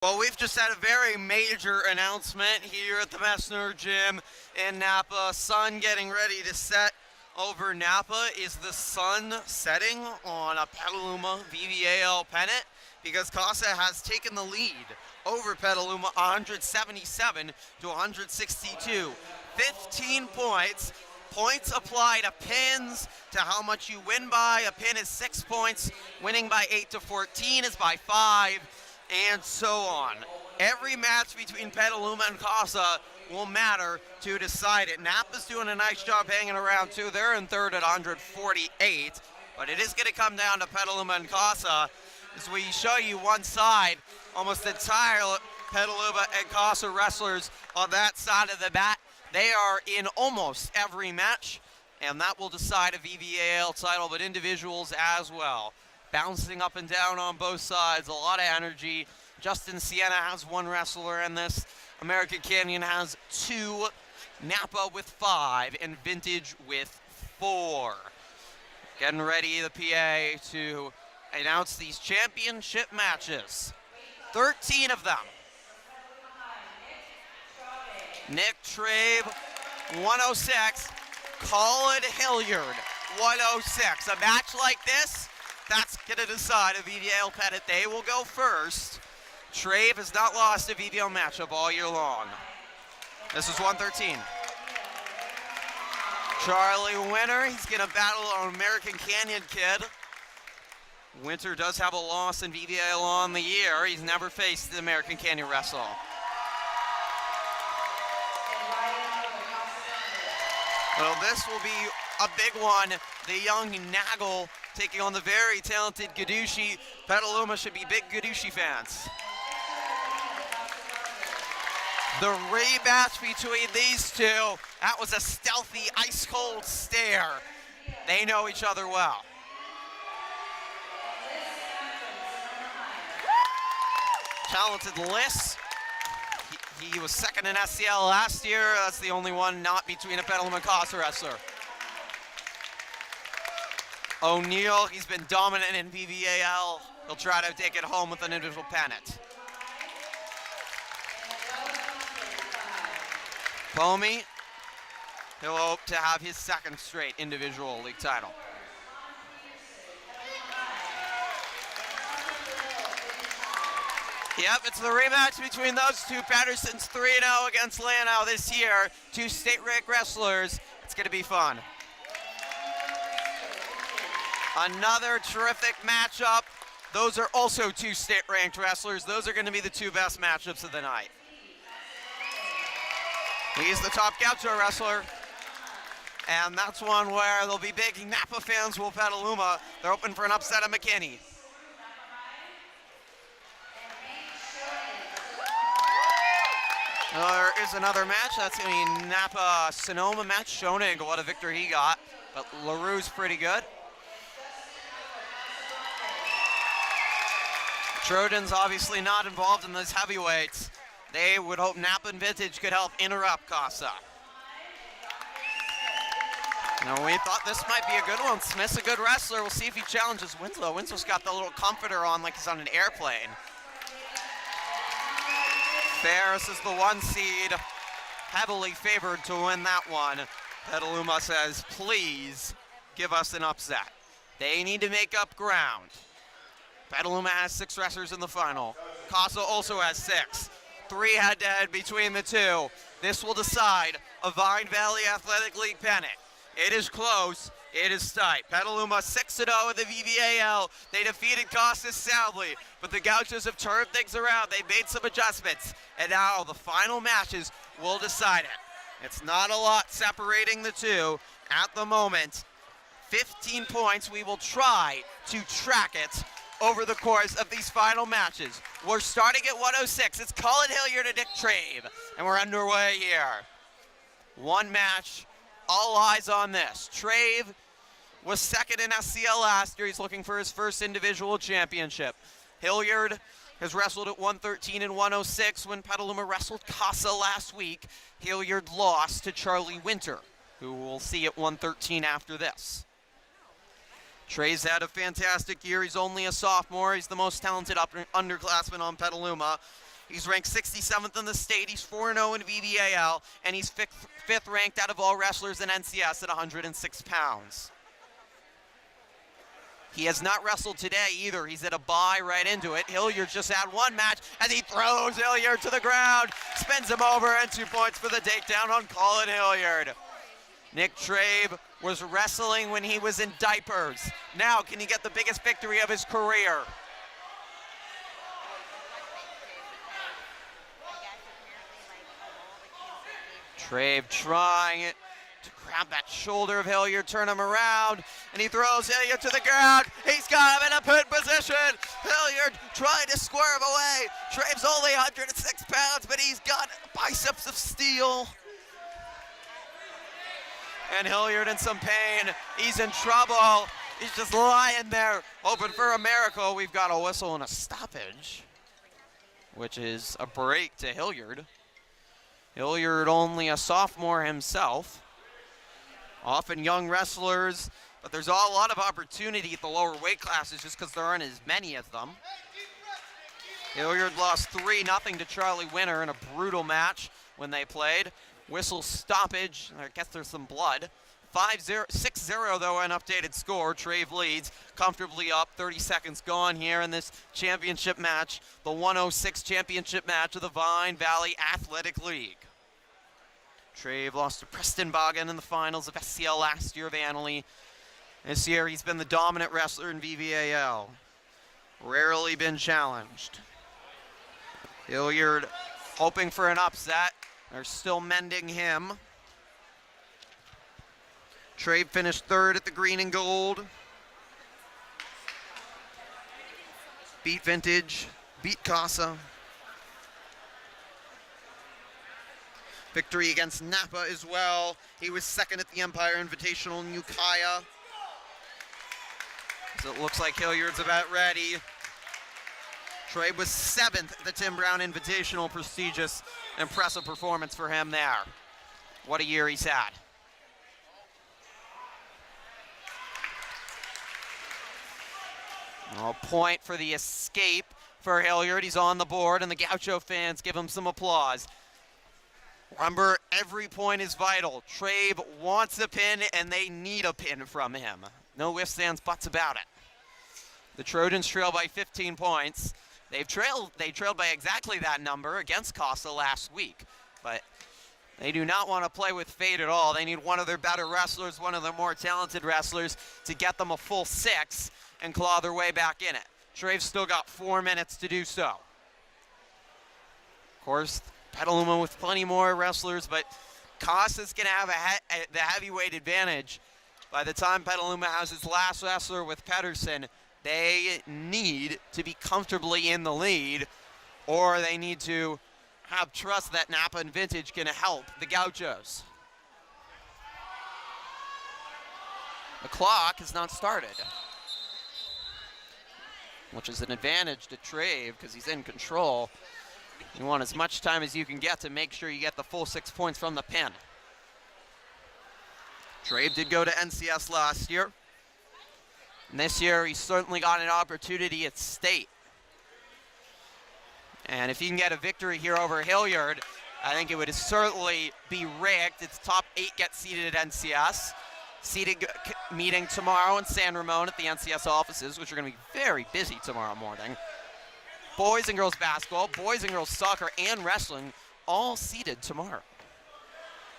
Well, we've just had a very major announcement here at the Messner Gym in Napa. Sun getting ready to set over Napa. Is the sun setting on a Petaluma VVAL pennant? Because Casa has taken the lead over Petaluma 177 to 162. 15 points. Points apply to pins, to how much you win by. A pin is 6 points. Winning by 8 to 14 is by 5. And so on. Every match between Petaluma and Casa will matter to decide it. Napa's doing a nice job hanging around too. They're in third at 148, but it is going to come down to Petaluma and Casa as we show you one side, almost entire Petaluma and Casa wrestlers on that side of the mat. They are in almost every match, and that will decide a VVAL title, but individuals as well. Bouncing up and down on both sides, a lot of energy. Justin Sienna has one wrestler in this. American Canyon has 2, Napa with 5, and Vintage with 4. Getting ready, the PA, to announce these championship matches. 13 of them. Nick Trave, 106. Colin Hilliard, 106. A match like this, that's going to decide a VVAL pennant. They will go first. Trave has not lost a VVAL matchup all year long. This is 113. Charlie Winter, he's going to battle an American Canyon kid. Winter does have a loss in VVAL on the year. He's never faced the American Canyon wrestle. Well, this will be a big one. The young Nagel taking on the very talented Gadushi. Petaluma should be big Gadushi fans. The rematch between these two, that was a stealthy, ice-cold stare. They know each other well. Talented Liss. He was second in SCL last year. That's the only one not between a Petaluma and Casa wrestler. O'Neill, he's been dominant in VVAL. He'll try to take it home with an individual pennant. Comey, he'll hope to have his second straight individual league title. Yep, it's the rematch between those two. Patterson's 3-0 against Lano this year. 2 state-ranked wrestlers. It's going to be fun. Another terrific matchup. Those are also 2 state-ranked wrestlers. Those are going to be the 2 best matchups of the night. He's the top Gaucho wrestler. And that's one where there'll be big Napa fans will Petaluma. They're hoping for an upset of McKinney. There is another match. That's going to be Napa-Sonoma match. Schoening, what a victory he got. But LaRue's pretty good. Trojan's obviously not involved in these heavyweights. They would hope Napa and Vintage could help interrupt Casa. Now, we thought this might be a good one. Smith's a good wrestler. We'll see if he challenges Winslow. Winslow's got the little comforter on like he's on an airplane. Ferris is the 1 seed, heavily favored to win that one. Petaluma says, please give us an upset. They need to make up ground. Petaluma has 6 wrestlers in the final. Casa also has 6. 3 head-to-head between the two. This will decide a Vine Valley Athletic League pennant. It is close. It is tight. Petaluma 6-0 in the VVAL. They defeated Casa soundly, but the Gauchos have turned things around. They made some adjustments, and now the final matches will decide it. It's not a lot separating the two at the moment. 15 points. We will try to track it over the course of these final matches. We're starting at 106. It's Colin Hilliard and Nick Trave, and we're underway here. One match, all eyes on this. Trave was second in SCL last year. He's looking for his first individual championship. Hilliard has wrestled at 113 and 106 when Petaluma wrestled Casa last week. Hilliard lost to Charlie Winter, who we'll see at 113 after this. Trey's had a fantastic year. He's only a sophomore. He's the most talented underclassman on Petaluma. He's ranked 67th in the state. He's 4-0 in VVAL, and he's fifth ranked out of all wrestlers in NCS at 106 pounds. He has not wrestled today either. He's at a bye right into it. Hilliard just had one match as he throws Hilliard to the ground, spins him over, and 2 points for the takedown on Colin Hilliard. Nick Trabe was wrestling when he was in diapers. Now can he get the biggest victory of his career? Trabe trying to grab that shoulder of Hilliard, turn him around, and he throws Hilliard to the ground. He's got him in a pin position. Hilliard trying to swerve away. Trabe's only 106 pounds, but he's got biceps of steel. And Hilliard in some pain. He's in trouble. He's just lying there, hoping for a miracle. We've got a whistle and a stoppage, which is a break to Hilliard. Hilliard only a sophomore himself. Often young wrestlers, but there's a lot of opportunity at the lower weight classes just because there aren't as many of them. Hilliard lost 3-0 to Charlie Winter in a brutal match when they played. Whistle stoppage, I guess there's some blood. 6-0 though, an updated score. Trave leads comfortably up, 30 seconds gone here in this championship match, the 106 championship match of the Vine Valley Athletic League. Trave lost to Preston Bogan in the finals of SCL last year of Annalee. This year he's been the dominant wrestler in VVAL. Rarely been challenged. Hilliard hoping for an upset. They're still mending him. Trave finished third at the green and gold. Beat Vintage, beat Casa. Victory against Napa as well. He was second at the Empire Invitational in Ukiah. So it looks like Hilliard's about ready. Trave was 7th at the Tim Brown Invitational. Prestigious, impressive performance for him there. What a year he's had. A point for the escape for Hilliard. He's on the board, and the Gaucho fans give him some applause. Remember, every point is vital. Trave wants a pin, and they need a pin from him. No ifs, ands, buts about it. The Trojans trail by 15 points. They trailed by exactly that number against Casa last week, but they do not want to play with fate at all. They need one of their better wrestlers, one of their more talented wrestlers, to get them a full 6 and claw their way back in it. Trave's still got 4 minutes to do so. Of course, Petaluma with plenty more wrestlers, but Casa's going to have the heavyweight advantage. By the time Petaluma has its last wrestler with Pedersen, they need to be comfortably in the lead, or they need to have trust that Napa and Vintage can help the Gauchos. The clock has not started, which is an advantage to Trave because he's in control. You want as much time as you can get to make sure you get the full 6 points from the pin. Trave did go to NCS last year. And this year, he's certainly got an opportunity at state. And if he can get a victory here over Hilliard, I think it would certainly be rigged. Its top 8 get seated at NCS. Seating meeting tomorrow in San Ramon at the NCS offices, which are going to be very busy tomorrow morning. Boys and girls basketball, boys and girls soccer, and wrestling all seated tomorrow.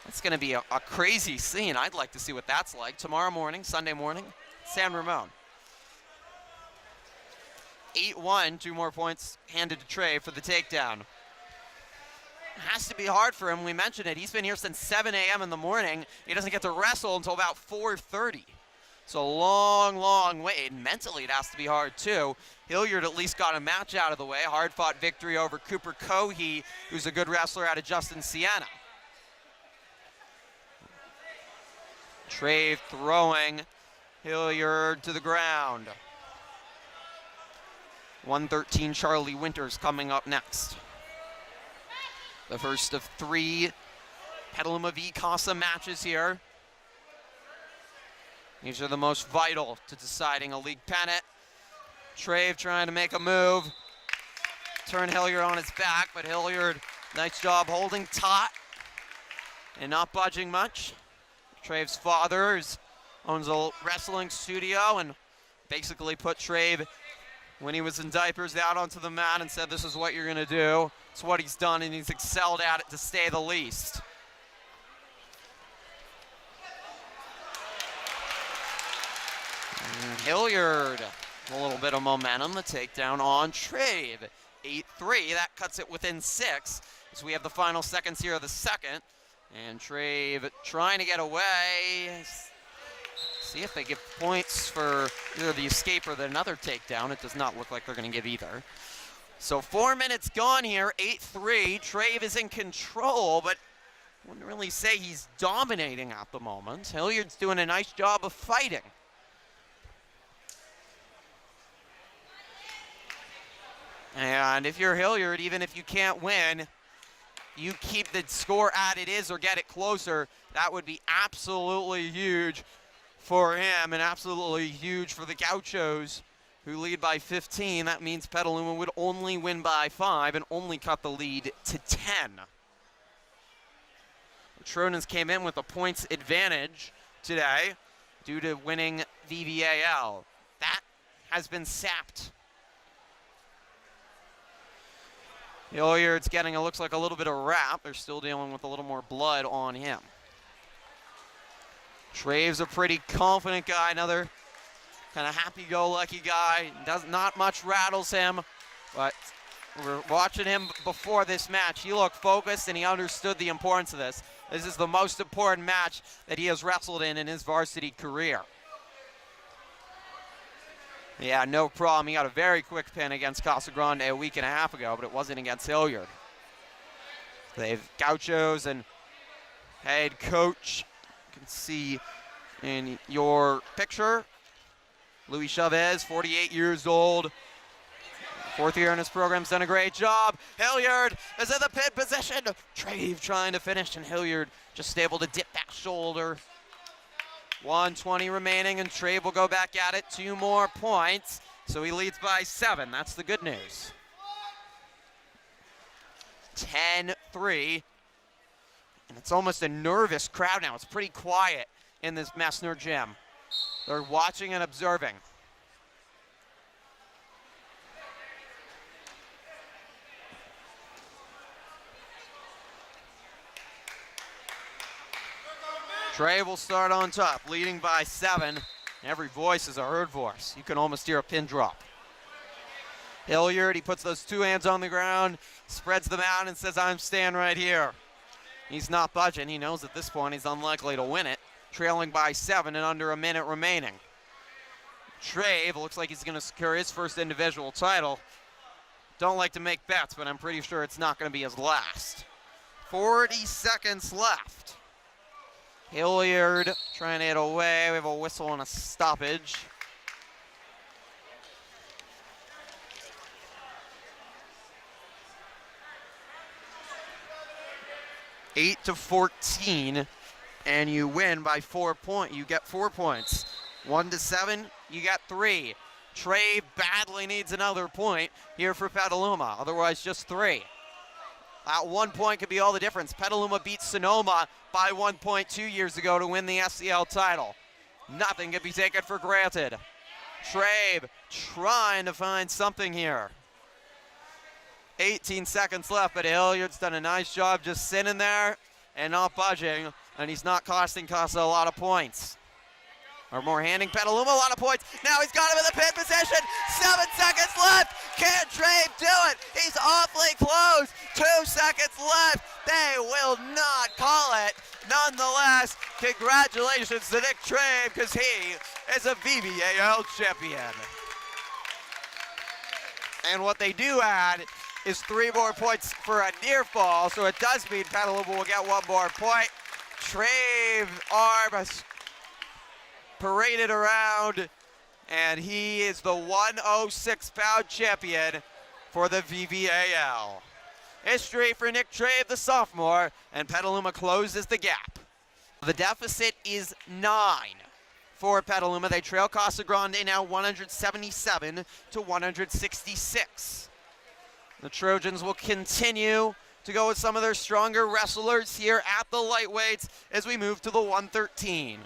It's going to be a crazy scene. I'd like to see what that's like tomorrow morning, Sunday morning, San Ramon. 8-1, 2 more points handed to Trey for the takedown. It has to be hard for him. We mentioned it. He's been here since 7 a.m. in the morning. He doesn't get to wrestle until about 4:30. So long, long wait. Mentally, it has to be hard, too. Hilliard at least got a match out of the way. Hard-fought victory over Cooper Cohey, who's a good wrestler out of Justin Siena. Trave throwing Hilliard to the ground. 113 Charlie Winters coming up next. The first of 3 Petaluma v. Casa matches here. These are the most vital to deciding a league pennant. Trave trying to make a move. turn Hilliard on his back, but Hilliard, nice job holding taut and not budging much. Trave's father owns a wrestling studio and basically put Trave, when he was in diapers, out onto the mat and said, this is what you're going to do. It's what he's done, and he's excelled at it, to say the least. And Hilliard, a little bit of momentum, the takedown on Trave. 8-3, that cuts it within 6, as we have the final seconds here of the second. And Trave trying to get away. See if they give points for either the escape or another takedown. It does not look like they're going to give either. So 4 minutes gone here, 8-3. Trave is in control, but I wouldn't really say he's dominating at the moment. Hilliard's doing a nice job of fighting. And if you're Hilliard, even if you can't win, you keep the score at it is or get it closer. That would be absolutely huge for him and absolutely huge for the Gauchos, who lead by 15. That means Petaluma would only win by 5 and only cut the lead to 10. The Tronans came in with a points advantage today due to winning VVAL. That has been sapped. Hilliard's getting, it looks like, a little bit of wrap. They're still dealing with a little more blood on him. Trave's a pretty confident guy, another kind of happy-go-lucky guy. Not much rattles him, but we're watching him before this match. He looked focused and he understood the importance of this. This is the most important match that he has wrestled in his varsity career. Yeah, no problem. He got a very quick pin against Casa Grande a week and a half ago, but it wasn't against Hilliard. They've Gauchos and head coach, you can see in your picture, Luis Chavez, 48 years old. 4th year in his program's done a great job. Hilliard is in the pin position. Trave trying to finish, and Hilliard just able to dip that shoulder. 1:20 remaining, and Trave will go back at it. 2 more points, so he leads by 7. That's the good news. 10-3, and it's almost a nervous crowd now. It's pretty quiet in this Messner Gym. They're watching and observing. Trey will start on top, leading by 7. Every voice is a heard voice. You can almost hear a pin drop. Hilliard, he puts those 2 hands on the ground, spreads them out and says, I'm staying right here. He's not budging. He knows at this point he's unlikely to win it, trailing by 7 and under a minute remaining. Trave looks like he's going to secure his first individual title. Don't like to make bets, but I'm pretty sure it's not going to be his last. 40 seconds left. Hilliard trying to get away. We have a whistle and a stoppage. Eight to 14, and you win by 4 points. You get 4 points. 1 to 7, you got 3. Trey badly needs another point here for Petaluma. Otherwise, just 3. That 1 point could be all the difference. Petaluma beat Sonoma by 1 point 2 years ago to win the SCL title. Nothing can be taken for granted. Trabe trying to find something here. 18 seconds left, but Hilliard's done a nice job just sitting there and not budging, and he's not costing Casa a lot of points. Or more handing Petaluma a lot of points. Now he's got him in the pin position. 7 seconds left. Can Trabe do it? He's awfully close. 2 seconds left. They will not call it. Nonetheless, congratulations to Nick Trabe, because he is a VVAL champion. And what they do add is 3 more points for a near fall, so it does mean Petaluma will get 1 more point. Trabe arm paraded around, and he is the 106-pound champion for the VVAL. History for Nick Trave, the sophomore, and Petaluma closes the gap. The deficit is 9 for Petaluma. They trail Casa Grande now 177 to 166. The Trojans will continue to go with some of their stronger wrestlers here at the lightweights as we move to the 113.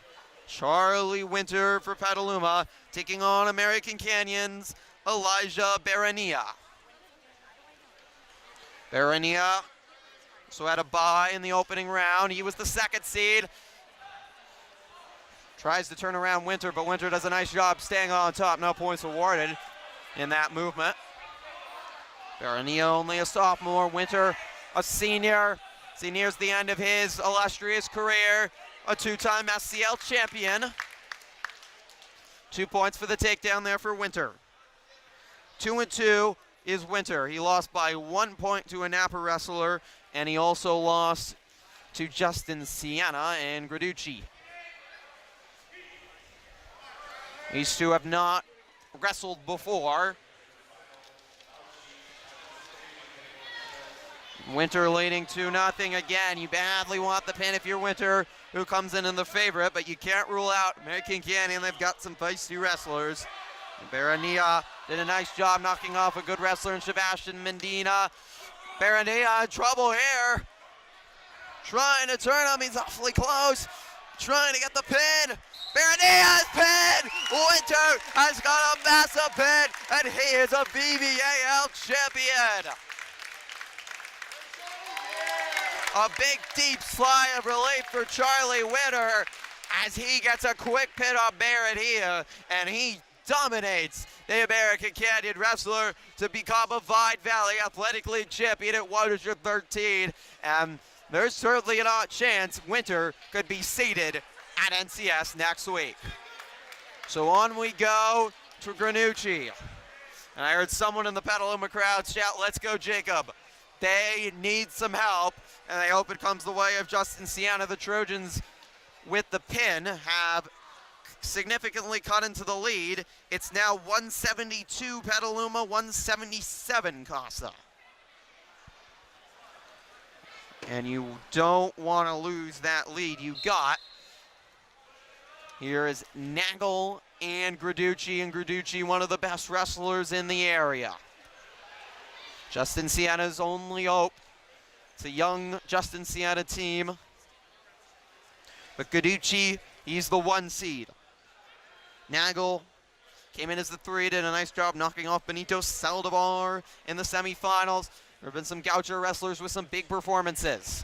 Charlie Winter for Petaluma taking on American Canyon's Elijah Barania. Barania also had a bye in the opening round. He was the second seed. Tries to turn around Winter, but Winter does a nice job staying on top. No points awarded in that movement. Barania only a sophomore. Winter a senior. As he nears the end of his illustrious career, a two-time SCL champion. 2 points for the takedown there for Winter. 2-2 is Winter. He lost by 1 point to a Napa wrestler, and he also lost to Justin Sienna and Graducci. These two have not wrestled before. Winter leading 2-0 again. You badly want the pin if you're Winter, who comes in the favorite, but you can't rule out American Canyon. They've got some feisty wrestlers. Barania did a nice job knocking off a good wrestler in Sebastian Medina. Barania in trouble here. Trying to turn him, he's awfully close. Trying to get the pin. Barania's pin! Winter has got a massive pin, and he is a VVAL champion. A big, deep sigh of relief for Charlie Winter as he gets a quick pin on Barania, and he dominates the American Canyon wrestler to become a Vine Valley Athletic League champion at 113. And there's certainly an odd chance Winter could be seated at NCS next week. So on we go to Granucci. And I heard someone in the Petaluma crowd shout, "Let's go, Jacob." They need some help, and I hope it comes the way of Justin Sienna. The Trojans, with the pin, have significantly cut into the lead. It's now 172 Petaluma, 177 Casa. And you don't want to lose that lead you got. Here is Nagel and Graducci, one of the best wrestlers in the area. Justin Sienna's only hope. It's a young Justin Sienna team. But Graducci, he's the 1 seed. Nagel came in as the 3, did a nice job knocking off Benito Saldivar in the semifinals. There have been some Gaucho wrestlers with some big performances.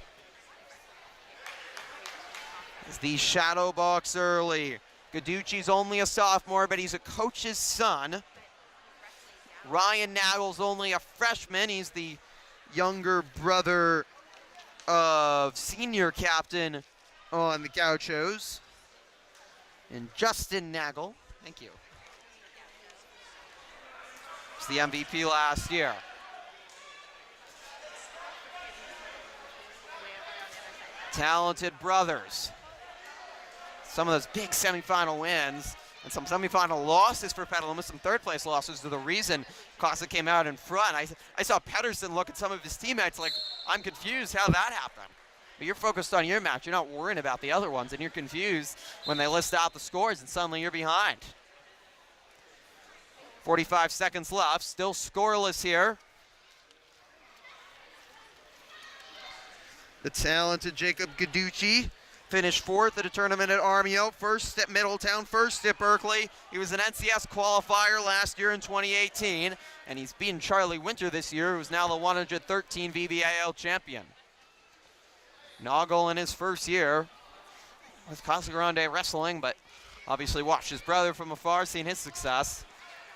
As the shadow box early. Graducci's only a sophomore, but he's a coach's son. Ryan Nagel's only a freshman. He's the younger brother of senior captain on the Gauchos. And Justin Nagel, thank you. He's the MVP last year. Talented brothers. Some of those big semifinal wins and some semifinal losses for Petaluma, some third-place losses are the reason Casa came out in front. I saw Pedersen look at some of his teammates like, I'm confused how that happened. But you're focused on your match. You're not worrying about the other ones, and you're confused when they list out the scores, and suddenly you're behind. 45 seconds left, still scoreless here. The talented Jacob Graducci finished 4th at a tournament at Armio, 1st at Middletown, 1st at Berkeley. He was an NCS qualifier last year in 2018, and he's beaten Charlie Winter this year, who's now the 113 VVAL champion. Nagel in his first year with Casa Grande Wrestling, but obviously watched his brother from afar, seen his success,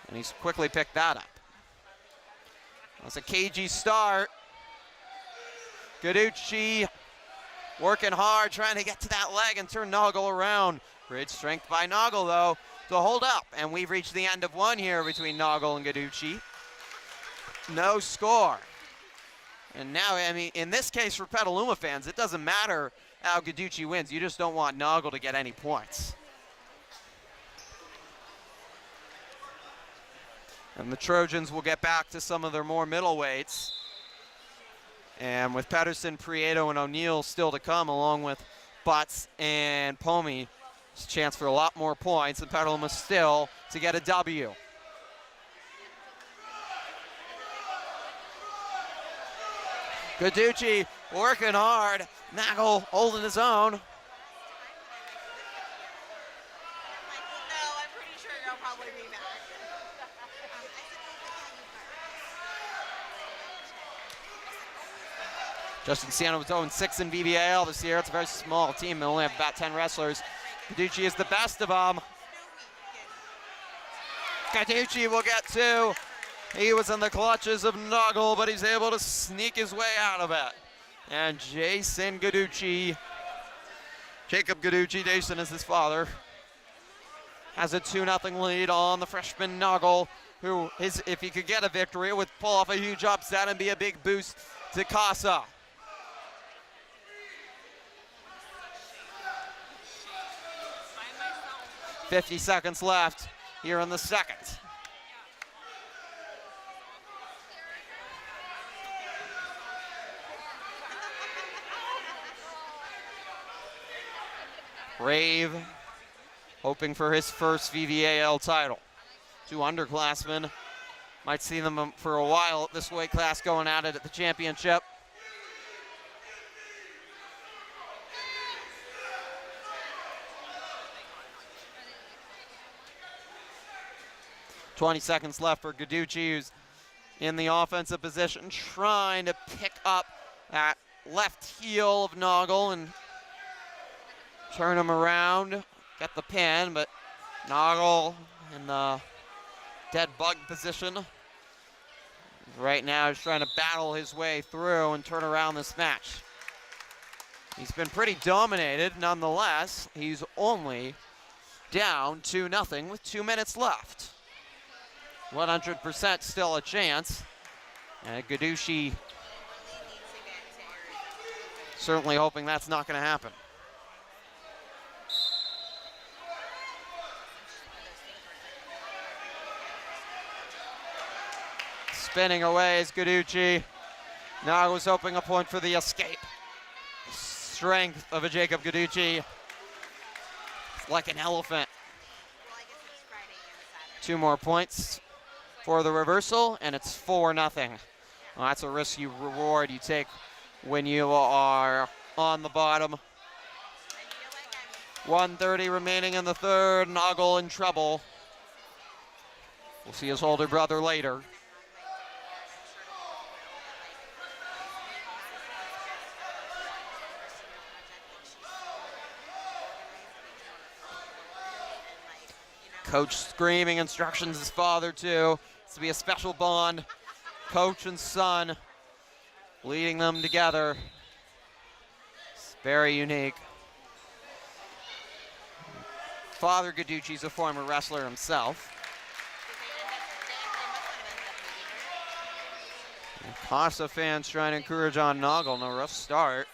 and he's quickly picked that up. That's a cagey start. Graducci working hard, trying to get to that leg and turn Nagel around. Great strength by Nagel, though, to hold up. And we've reached the end of one here between Nagel and Graducci. No score. And now, I mean, in this case for Petaluma fans, it doesn't matter how Graducci wins. You just don't want Nagel to get any points. And the Trojans will get back to some of their more middleweights. And with Pedersen, Prieto, and O'Neill still to come, along with Butts and Pomey, there's a chance for a lot more points, and Petaluma still to get a W. Guiducci working hard. Nagel holding his own. Justin Siena was 0-6 in VVAL this year. It's a very small team. They only have about 10 wrestlers. Guiducci is the best of them. Guiducci will get 2. He was in the clutches of Nagel, but he's able to sneak his way out of it. And Jason Guiducci, Jacob Guiducci, Jason is his father, has a 2-0 lead on the freshman Nagel, who, if he could get a victory, would pull off a huge upset and be a big boost to Casa. .50 seconds left here in the second. Rave hoping for his first VVAL title. 2 underclassmen. Might see them for a while at this weight class going at it at the championship. .20 seconds left for Guiducci, who's in the offensive position, trying to pick up that left heel of Nagel and turn him around, get the pin, but Nagel in the dead bug position. Right now he's trying to battle his way through and turn around this match. He's been pretty dominated nonetheless. He's only down 2-0 with 2 minutes left. 100% still a chance. And Guiducci certainly hoping that's not going to happen. Spinning away is Guiducci. Now was hoping a point for the escape. Strength of a Jacob Guiducci. Like an elephant. 2 more points for the reversal, and it's 4-0. Well, that's a risky reward you take when you are on the bottom. 1:30 remaining in the third. Nagel in trouble. We'll see his older brother later. Coach screaming instructions, his father too. It's to be a special bond. Coach and son leading them together. It's very unique. Father Guiducci's a former wrestler himself. Casa fans trying to encourage on Nagel. No rough start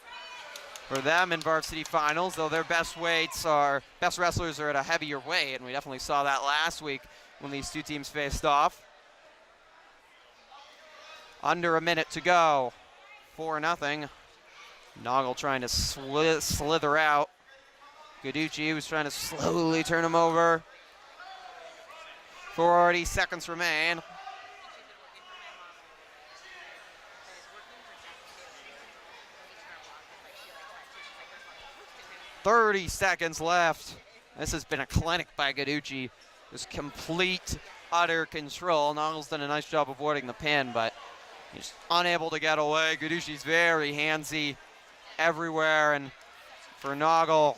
for them in varsity finals, though their best wrestlers are at a heavier weight, and we definitely saw that last week when these two teams faced off. Under a minute to go, 4-0. Nagel trying to slither out. Guiducci was trying to slowly turn him over. 40 seconds remain. 30 seconds left. This has been a clinic by Guiducci. Just complete, utter control. Nagel's done a nice job avoiding the pin, but he's unable to get away. Guiducci's very handsy everywhere, and for Nagel,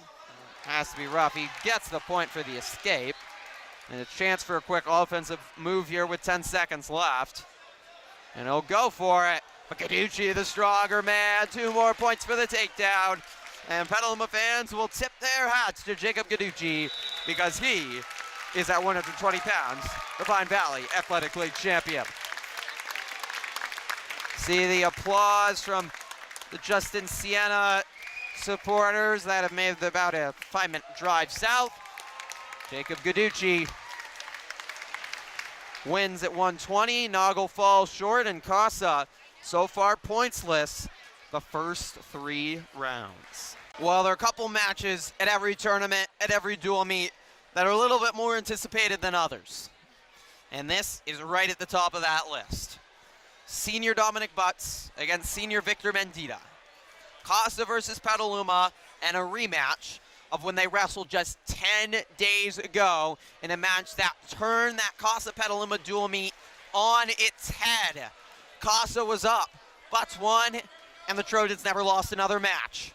has to be rough. He gets the point for the escape, and a chance for a quick offensive move here with 10 seconds left. And he'll go for it, but Guiducci, the stronger man, 2 more points for the takedown. And Petaluma fans will tip their hats to Jacob Guiducci because he is at 120 pounds, the Pine Valley Athletic League champion. See the applause from the Justin Siena supporters that have made about a 5-minute drive south. Jacob Guiducci wins at 120. Nagel falls short, and Casa so far pointsless the first 3 rounds. Well, there are a couple matches at every tournament, at every dual meet, that are a little bit more anticipated than others. And this is right at the top of that list. senior Dominic Butts against senior Victor Mendita. Casa versus Petaluma, and a rematch of when they wrestled just 10 days ago in a match that turned that Casa Petaluma dual meet on its head. Casa was up, Butts won, and the Trojans never lost another match.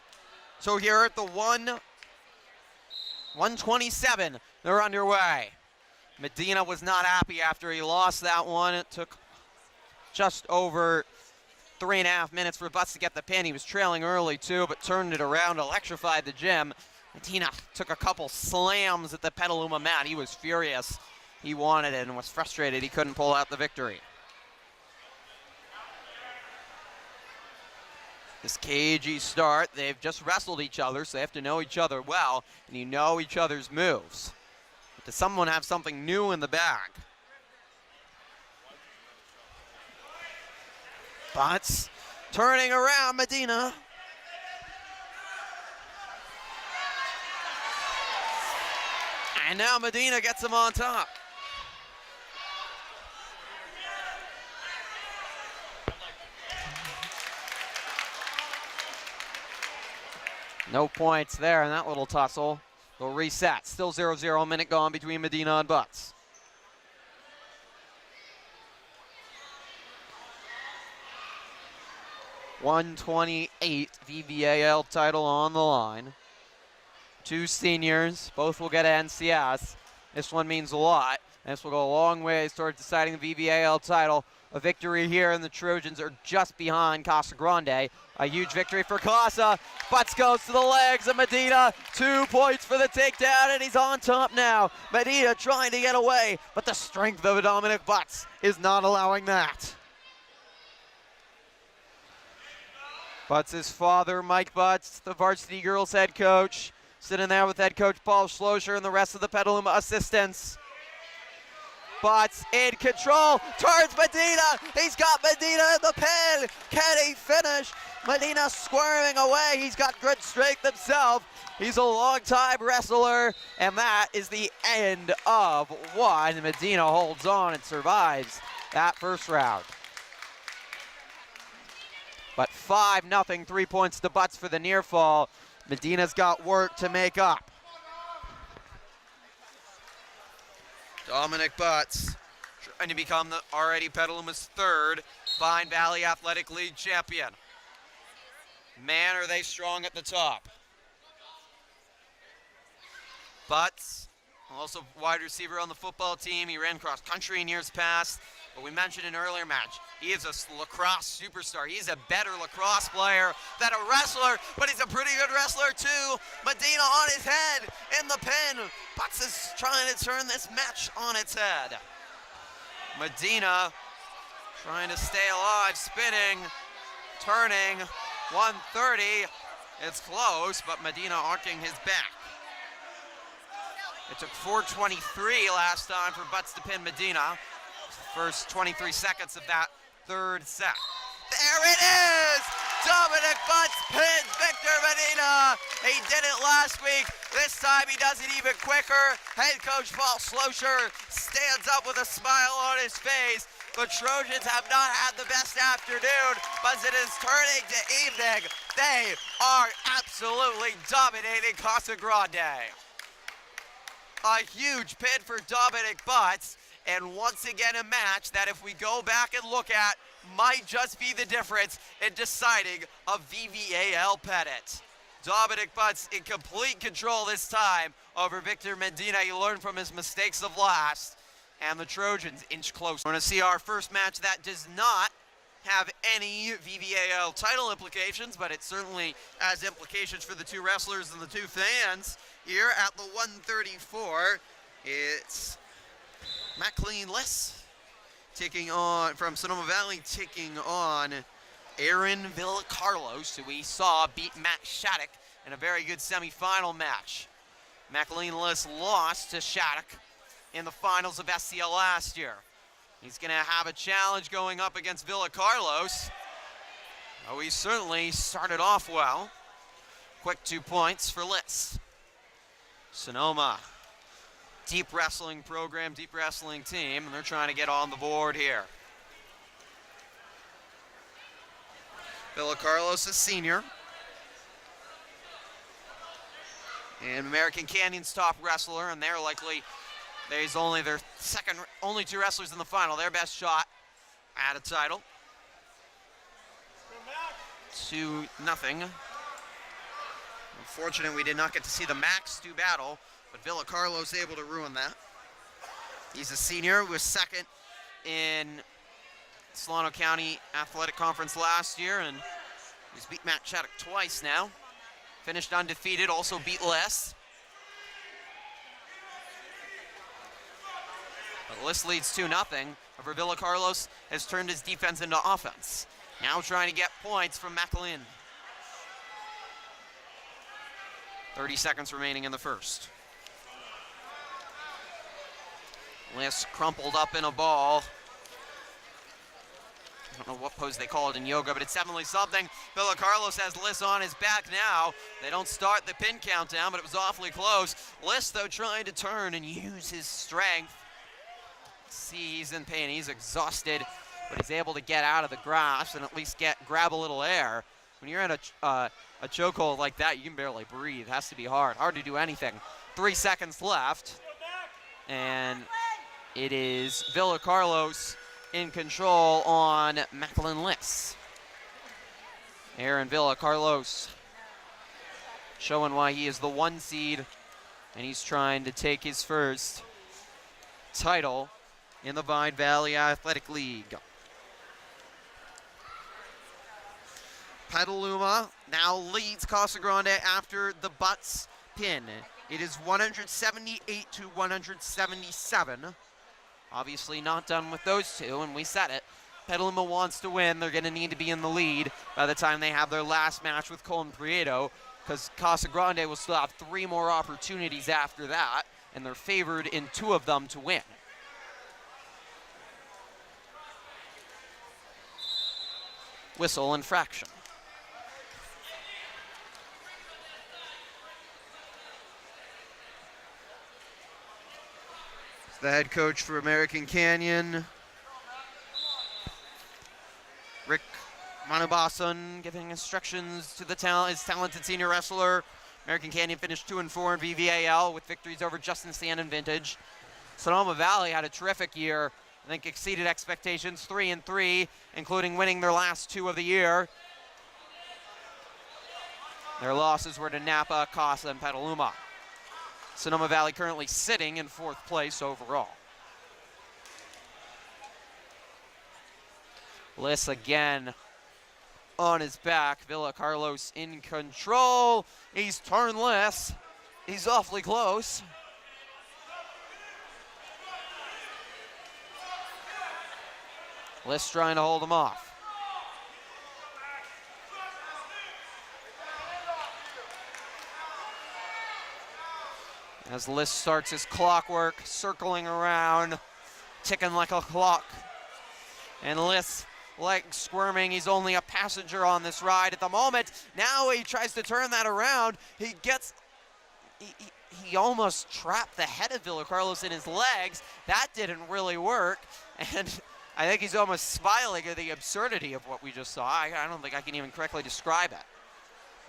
So here at the 127, they're underway. Medina was not happy after he lost that one. It took just over 3.5 minutes for Butts to get the pin. He was trailing early too, but turned it around, electrified the gym. Medina took a couple slams at the Petaluma mat. He was furious. He wanted it and was frustrated he couldn't pull out the victory. This cagey start, they've just wrestled each other, so they have to know each other well, and you know each other's moves. But does someone have something new in the bag? Butts turning around Medina. And now Medina gets him on top. No points there in that little tussle. They'll reset. Still 0-0, minute gone between Medina and Butts. $128 VVAL title on the line. Two seniors, both will get an NCS. This one means a lot. This will go a long ways towards deciding the VVAL title. A victory here, and the Trojans are just behind Casa Grande. A huge victory for Casa. Butts goes to the legs of Medina. 2 points for the takedown, and he's on top now. Medina trying to get away, but the strength of Dominic Butts is not allowing that. Butts' father, Mike Butts, the Varsity girls head coach, sitting there with head coach Paul Schlosser and the rest of the Petaluma assistants. Butts in control, turns Medina. He's got Medina in the pin. Can he finish? Medina squirming away. He's got good strength himself. He's a long-time wrestler, and that is the end of one. Medina holds on and survives that first round. But 5-0, 3 points to Butts for the near fall. Medina's got work to make up. Dominic Butts trying to become the already Petaluma's third Vine Valley Athletic League champion. Man, are they strong at the top. Butts, also wide receiver on the football team. He ran cross country in years past. But we mentioned in an earlier match, he is a lacrosse superstar. He's a better lacrosse player than a wrestler, but he's a pretty good wrestler too. Medina on his head in the pin. Butts is trying to turn this match on its head. Medina trying to stay alive, spinning, turning, 130. It's close, but Medina arcing his back. It took 4:23 last time for Butts to pin Medina. First 23 seconds of that third set. There it is! Dominic Butts pins Victor Medina. He did it last week. This time he does it even quicker. Head coach Paul Schlosser stands up with a smile on his face. The Trojans have not had the best afternoon, but it is turning to evening. They are absolutely dominating Casa Grande. A huge pin for Dominic Butts. And once again, a match that if we go back and look at, might just be the difference in deciding a VVAL pennant. Dominic Butts in complete control this time over Victor Medina. He learned from his mistakes of last. And the Trojans inch closer. We're going to see our first match that does not have any VVAL title implications, but it certainly has implications for the two wrestlers and the two fans. Here at the 134, it's McLean Less taking on, from Sonoma Valley, taking on Aaron Villacarlos, who we saw beat Matt Shattuck in a very good semifinal match. McLean Less lost to Shattuck in the finals of SCL last year. He's going to have a challenge going up against Villacarlos. Oh, he certainly started off well. Quick 2 points for Less. Sonoma, deep wrestling program, deep wrestling team, and they're trying to get on the board here. Villa Carlos, a senior. And American Canyon's top wrestler, and they're likely, there's only their only two wrestlers in the final. Their best shot at a title. 2-0. Unfortunately, we did not get to see the Max do battle, but Villa Carlos able to ruin that. He's a senior, was second in Solano County Athletic Conference last year, and he's beat Matt Chaddock twice now. Finished undefeated, also beat Liss. But Liss leads 2-0. However, Villa Carlos has turned his defense into offense. Now trying to get points from McLean. 30 seconds remaining in the first. Liss crumpled up in a ball. I don't know what pose they call it in yoga, but it's definitely something. Villa Carlos has Liss on his back now. They don't start the pin countdown, but it was awfully close. Liss, though, trying to turn and use his strength. See, he's in pain. He's exhausted, but he's able to get out of the grasp and at least grab a little air. When you're in a chokehold like that, you can barely breathe. It has to be hard to do anything. 3 seconds left, and it is Villa Carlos in control on Macklin Liss. Aaron Villa Carlos showing why he is the 1 seed, and he's trying to take his first title in the Vine Valley Athletic League. Petaluma now leads Casa Grande after the butts pin. It is 178 to 177. Obviously not done with those two, and we said it. Petaluma wants to win. They're going to need to be in the lead by the time they have their last match with Colton Prieto, because Casa Grande will still have 3 more opportunities after that, and they're favored in 2 of them to win. Whistle infraction. The head coach for American Canyon, Rick Manabasan, giving instructions to his talented senior wrestler. American Canyon finished 2-4 in VVAL with victories over Justin Sand and Vintage. Sonoma Valley had a terrific year. I think exceeded expectations, 3-3, including winning their last 2 of the year. Their losses were to Napa, Casa, and Petaluma. Sonoma Valley currently sitting in 4th place overall. Liss again on his back. Villa Carlos in control. He's turned Liss. He's awfully close. Liss trying to hold him off. As Liss starts his clockwork, circling around, ticking like a clock. And Liss, legs squirming, he's only a passenger on this ride at the moment. Now he tries to turn that around. He almost trapped the head of Villa Carlos in his legs. That didn't really work. And I think he's almost smiling at the absurdity of what we just saw. I don't think I can even correctly describe it.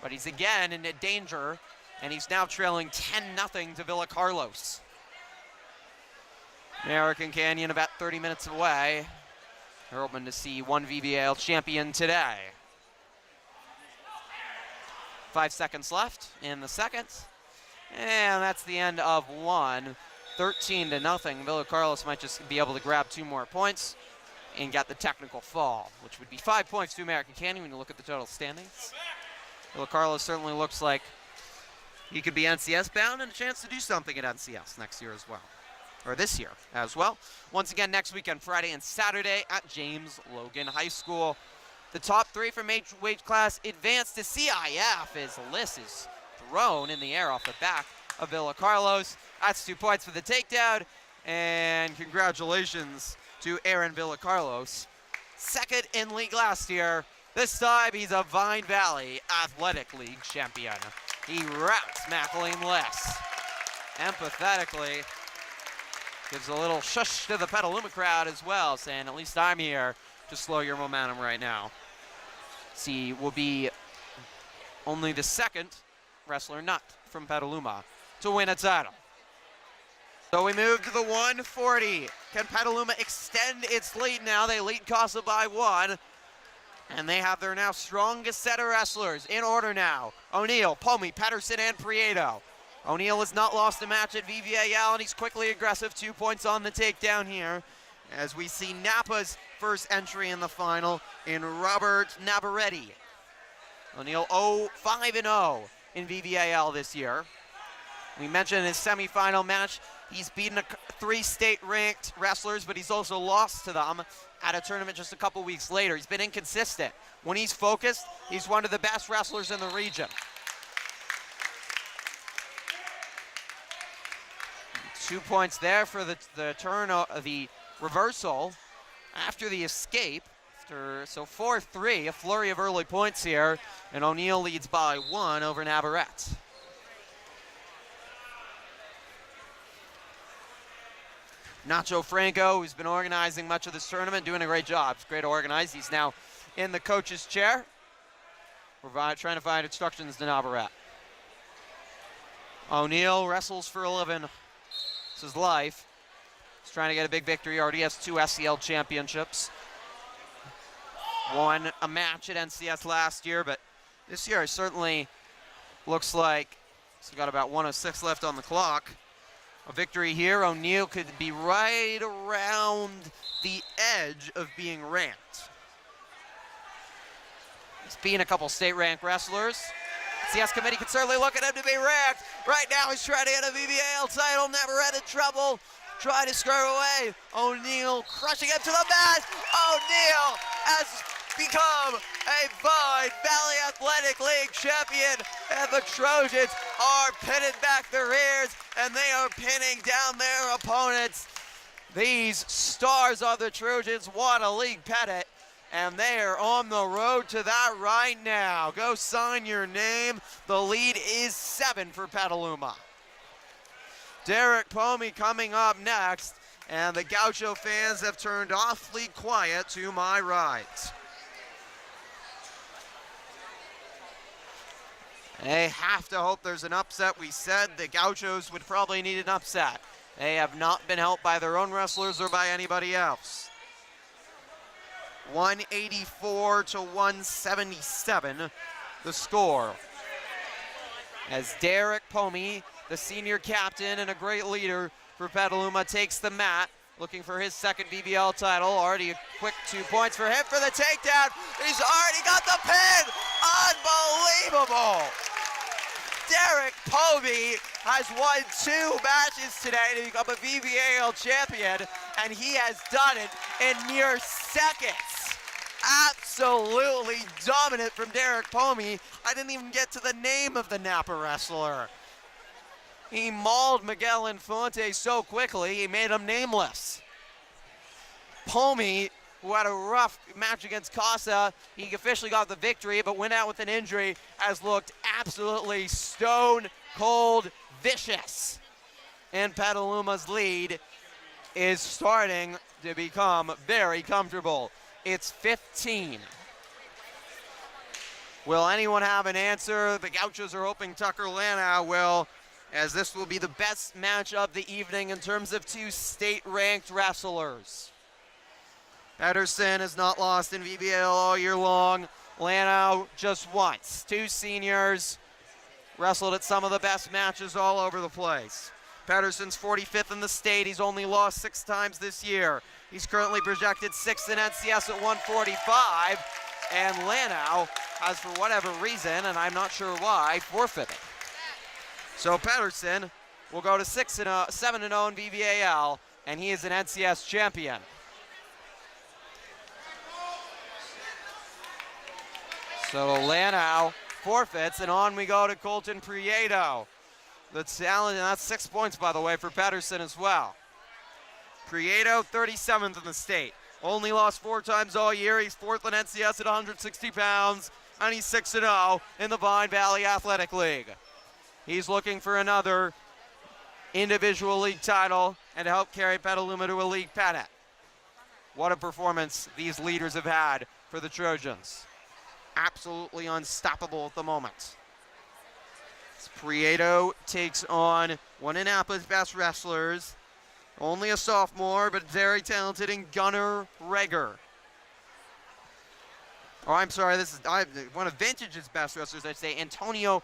But he's again in danger. And he's now trailing 10-0 to Villa Carlos. American Canyon about 30 minutes away. They're hoping to see one VVAL champion today. 5 seconds left in the second. And that's the end of one. 13-0. Villa Carlos might just be able to grab 2 more points and get the technical fall, which would be 5 points to American Canyon when you look at the total standings. Villa Carlos certainly looks like he could be NCS bound and a chance to do something at NCS next year as well. Or this year as well. Once again, next weekend, Friday and Saturday at James Logan High School. The top 3 from each weight class advance to CIF as Liss is thrown in the air off the back of Villa Carlos. That's 2 points for the takedown. And congratulations to Aaron Villa Carlos. Second in league last year. This time he's a Vine Valley Athletic League champion. He routs McLean Liss. Empathetically, gives a little shush to the Petaluma crowd as well, saying, at least I'm here to slow your momentum right now. will be only the second wrestler not from Petaluma to win a title. So we move to the 140. Can Petaluma extend its lead now? They lead Casa by 1. And they have their now strongest set of wrestlers in order now. O'Neill, Pomey, Pedersen, and Prieto. O'Neill has not lost a match at VVAL, and he's quickly aggressive. 2 points on the takedown here, as we see Napa's first entry in the final in Robert Navarrete. O'Neill 5-0 in VVAL this year. We mentioned his semifinal match, he's beaten 3 state-ranked wrestlers, but he's also lost to them at a tournament just a couple weeks later. He's been inconsistent. When he's focused, he's one of the best wrestlers in the region. 2 points there for the reversal after the escape. So 4-3, a flurry of early points here, and O'Neill leads by 1 over Navarrete. Nacho Franco, who's been organizing much of this tournament, doing a great job. It's great to organize. He's now in the coach's chair. We're trying to find instructions to Navarrete. O'Neill wrestles for a living. This is life. He's trying to get a big victory. Already has 2 SCL championships. Won a match at NCS last year, but this year it certainly looks like he's got about 106 left on the clock. A victory here, O'Neill could be right around the edge of being ranked. He's beaten a couple state-ranked wrestlers. CS committee could certainly look at him to be ranked. Right now he's trying to get a VVAL title, Navarrete in trouble. Trying to skirt away. O'Neill crushing him to the mat. O'Neill has become a Vine Valley Athletic League champion, and the Trojans are pinning back their ears, and they are pinning down their opponents. These stars of the Trojans won a league pennant, and they are on the road to that right now. Go sign your name. The lead is 7 for Petaluma. Derek Pomey coming up next, and the Gaucho fans have turned awfully quiet to my right. They have to hope there's an upset. We said the Gauchos would probably need an upset. They have not been helped by their own wrestlers or by anybody else. 184 to 177, the score. As Derek Pomey, the senior captain and a great leader for Petaluma, takes the mat, looking for his second VVL title. Already a quick 2 points for him for the takedown. He's already got the pin. Unbelievable. Derek Pomey has won 2 matches today to become a VVAL champion, and he has done it in mere seconds. Absolutely dominant from Derek Pomey. I didn't even get to the name of the Napa wrestler. He mauled Miguel Infante so quickly, he made him nameless. Pomey, who had a rough match against Casa, he officially got the victory, but went out with an injury, has looked absolutely stone cold vicious. And Petaluma's lead is starting to become very comfortable. It's 15. Will anyone have an answer? The Gauchos are hoping Tucker Lana will, as this will be the best match of the evening in terms of 2 state-ranked wrestlers. Pedersen has not lost in VVAL all year long. Lano just once. 2 seniors wrestled at some of the best matches all over the place. Pedersen's 45th in the state. He's only lost 6 times this year. He's currently projected 6th in NCS at 145. And Lano has, for whatever reason, and I'm not sure why, forfeited. So Pedersen will go to 7-0 in VVAL, and he is an NCS champion. So Lano forfeits, and on we go to Colton Prieto. The talent, and that's 6 points, by the way, for Pedersen as well. Prieto, 37th in the state. Only lost 4 times all year. He's 4th in NCS at 160 pounds, and he's 6-0 in the Vine Valley Athletic League. He's looking for another individual league title and to help carry Petaluma to a league pennant. What a performance these leaders have had for the Trojans. absolutely unstoppable at the moment. Prieto takes on one of Napa's best wrestlers. Only a sophomore, but very talented in Gunnar Reger. Oh, I'm sorry, this is one of Vintage's best wrestlers, I'd say, Antonio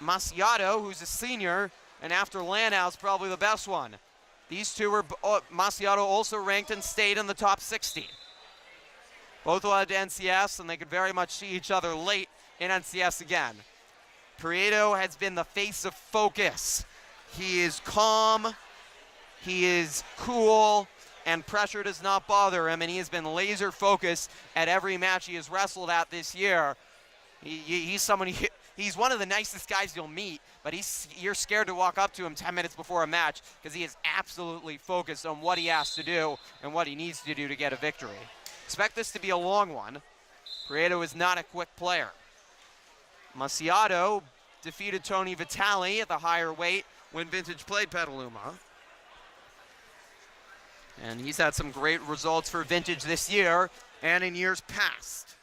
Maciato, who's a senior, and after Lanau's probably the best one. These two were, Maciato also ranked and stayed in the top 60. Both will head to NCS, and they could very much see each other late in NCS again. Prieto has been the face of focus. He is calm, he is cool, and pressure does not bother him, and he has been laser focused at every match he has wrestled at this year. He's someone, he's one of the nicest guys you'll meet, but you're scared to walk up to him 10 minutes before a match because he is absolutely focused on what he has to do and what he needs to do to get a victory. Expect this to be a long one. Prieto is not a quick player. Maciato defeated Tony Vitale at the higher weight when Vintage played Petaluma. And he's had some great results for Vintage this year and in years past.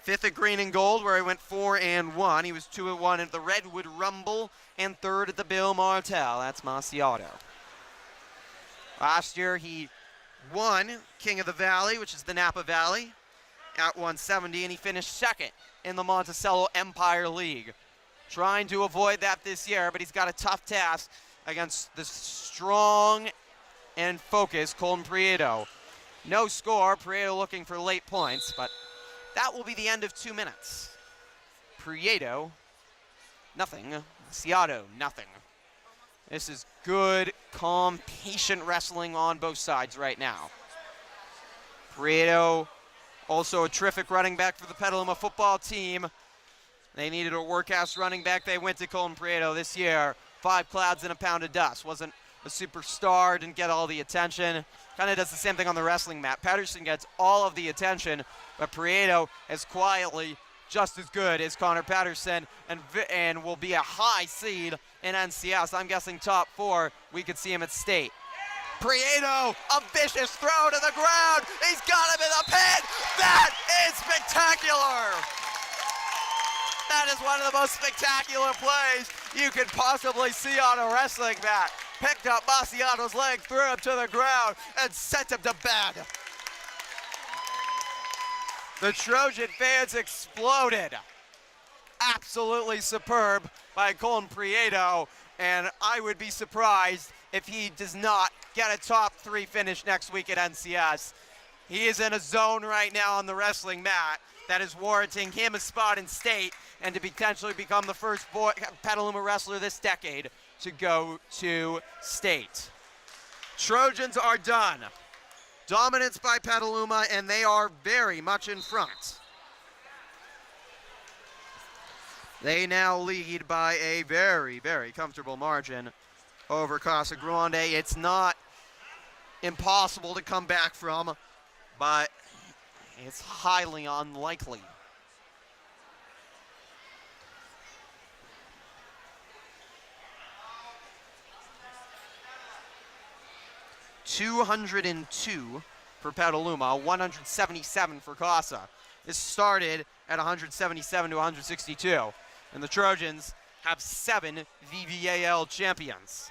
5th at Green and Gold, where he went 4-1. He was 2-1 at the Redwood Rumble and 3rd at the Bill Martell. That's Maciato. Last year he won King of the Valley, which is the Napa Valley, at 170, and he finished 2nd in the Monticello Empire League. Trying to avoid that this year, but he's got a tough task against the strong and focused Colton Prieto. No score, Prieto looking for late points, but that will be the end of 2 minutes. Prieto, nothing. Maciato, nothing. This is good, calm, patient wrestling on both sides right now. Prieto, also a terrific running back for the Petaluma football team. They needed a work-ass running back. They went to Colton Prieto this year. 5 clouds and a pound of dust. Wasn't a superstar, didn't get all the attention. Kind of does the same thing on the wrestling mat. Patterson gets all of the attention, but Prieto is quietly just as good as Connor Patterson and will be a high seed in NCS. I'm guessing top 4. We could see him at state. Prieto, a vicious throw to the ground. He's got him in the pin. That is spectacular. That is one of the most spectacular plays you could possibly see on a wrestling mat. Picked up Maciato's leg, threw him to the ground, and sent him to bed. The Trojan fans exploded. Absolutely superb by Colton Prieto, and I would be surprised if he does not get a top 3 finish next week at NCS. He is in a zone right now on the wrestling mat that is warranting him a spot in state and to potentially become the first Petaluma wrestler this decade to go to state. Trojans are done. Dominance by Petaluma, and they are very much in front. They now lead by a very, very comfortable margin over Casa Grande. It's not impossible to come back from, but it's highly unlikely. $202 for Petaluma, 177 for Casa. This started at 177 to 162, and the Trojans have 7 VVAL champions.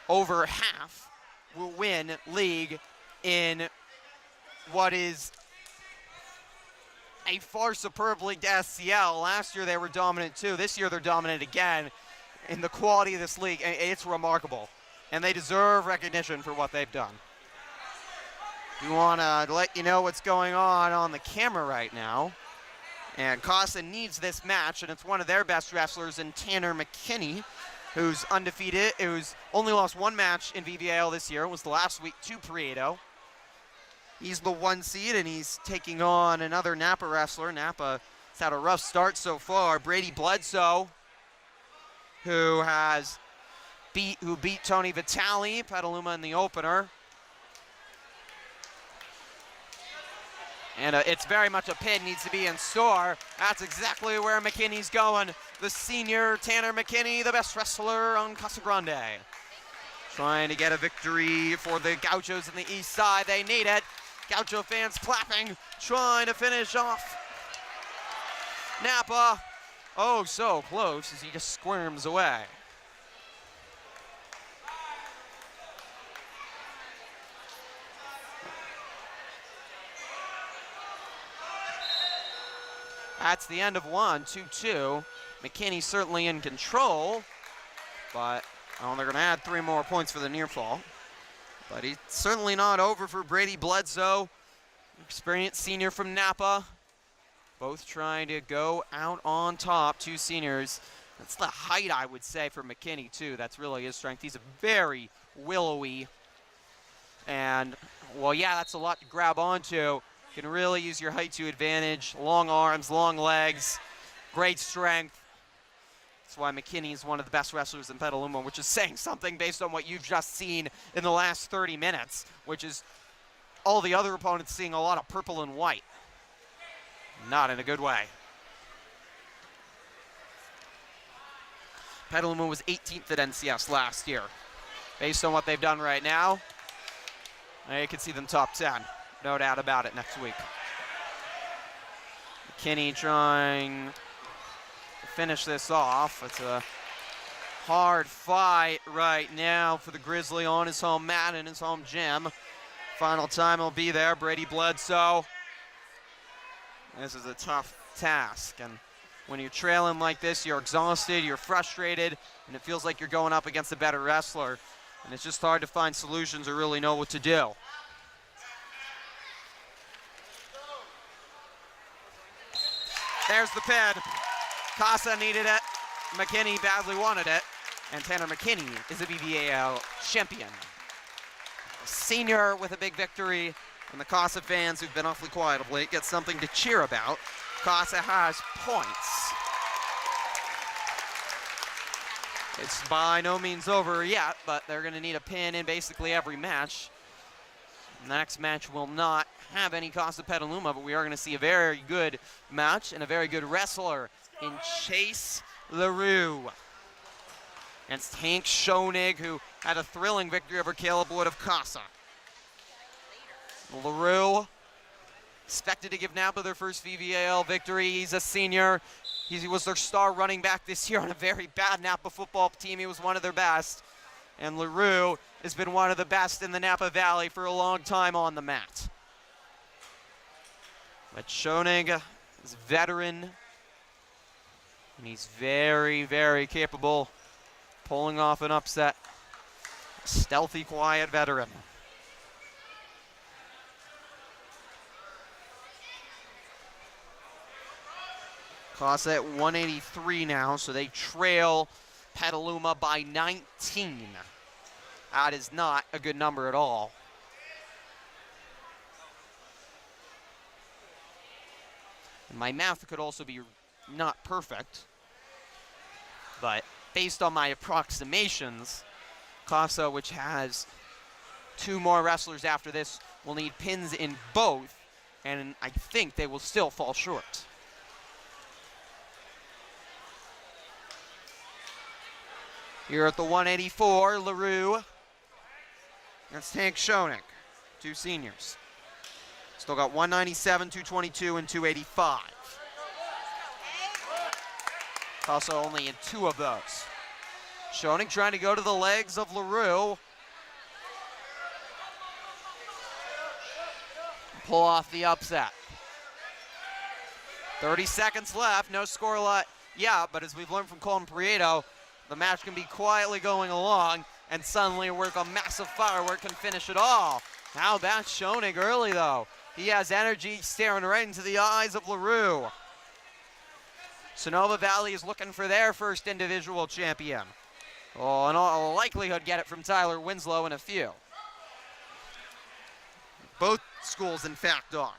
Over half will win league in what is a far superb league to SCL. Last year they were dominant too. This year they're dominant again. In the quality of this league, it's remarkable. And they deserve recognition for what they've done. We want to let you know what's going on the camera right now. And Casa needs this match, and it's one of their best wrestlers in Tanner McKinney, who's undefeated, who's only lost 1 match in VVAL this year. It was the last week to Prieto. He's the 1 seed, and he's taking on another Napa wrestler. Napa has had a rough start so far. Brady Bledsoe, who beat Tony Vitale, Petaluma in the opener. And it's very much a pin, needs to be in store. That's exactly where McKinney's going. The senior Tanner McKinney, the best wrestler on Casa Grande. Trying to get a victory for the Gauchos in the east side. They need it. Gaucho fans clapping, trying to finish off Napa. Oh, so close as he just squirms away. That's the end of one, 2-2. McKinney certainly in control, but they're going to add 3 more points for the near fall. But he's certainly not over for Brady Bledsoe, experienced senior from Napa. Both trying to go out on top, 2 seniors. That's the height, I would say, for McKinney, too. That's really his strength. He's a very willowy. And, well, yeah, that's a lot to grab onto. You can really use your height to advantage. Long arms, long legs, great strength. That's why McKinney is one of the best wrestlers in Petaluma, which is saying something based on what you've just seen in the last 30 minutes, which is all the other opponents seeing a lot of purple and white. Not in a good way. Petaluma was 18th at NCS last year. Based on what they've done right now, you can see them top 10. No doubt about it next week. McKinney trying to finish this off. It's a hard fight right now for the Grizzly on his home mat in his home gym. Final time he'll be there, Brady Bledsoe. This is a tough task, and when you're trailing like this, you're exhausted, you're frustrated, and it feels like you're going up against a better wrestler, and it's just hard to find solutions or really know what to do. There's the pin. Casa needed it. McKinney badly wanted it, and Tanner McKinney is a VVAL champion. A senior with a big victory. And the Casa fans who've been awfully quiet of late get something to cheer about. Casa has points. It's by no means over yet, but they're going to need a pin in basically every match. The next match will not have any Casa Petaluma, but we are going to see a very good match and a very good wrestler in Chase LaRue against Hank Schoenig, who had a thrilling victory over Caleb Wood of Casa. LaRue expected to give Napa their first VVAL victory. He's a senior. He was their star running back this year on a very bad Napa football team. He was one of their best. And LaRue has been one of the best in the Napa Valley for a long time on the mat. But Schoenig is a veteran. And he's very, very capable pulling off an upset. Stealthy, quiet veteran. Casa at 183 now, so they trail Petaluma by 19. That is not a good number at all. And my math could also be not perfect, but based on my approximations, Casa, which has 2 more wrestlers after this, will need pins in both, and I think they will still fall short. Here at the 184, LaRue against Hank Schoenig, 2 seniors. Still got 197, 222, and 285. Also only in 2 of those. Schoenig trying to go to the legs of LaRue. Pull off the upset. 30 seconds left, no score yet, but as we've learned from Colton Prieto, the match can be quietly going along, and suddenly a massive firework can finish it all. How about Schoenig early, though? He has energy staring right into the eyes of LaRue. Sonoma Valley is looking for their first individual champion. Oh, in all likelihood, get it from Tyler Winslow in a few. Both schools, in fact, are.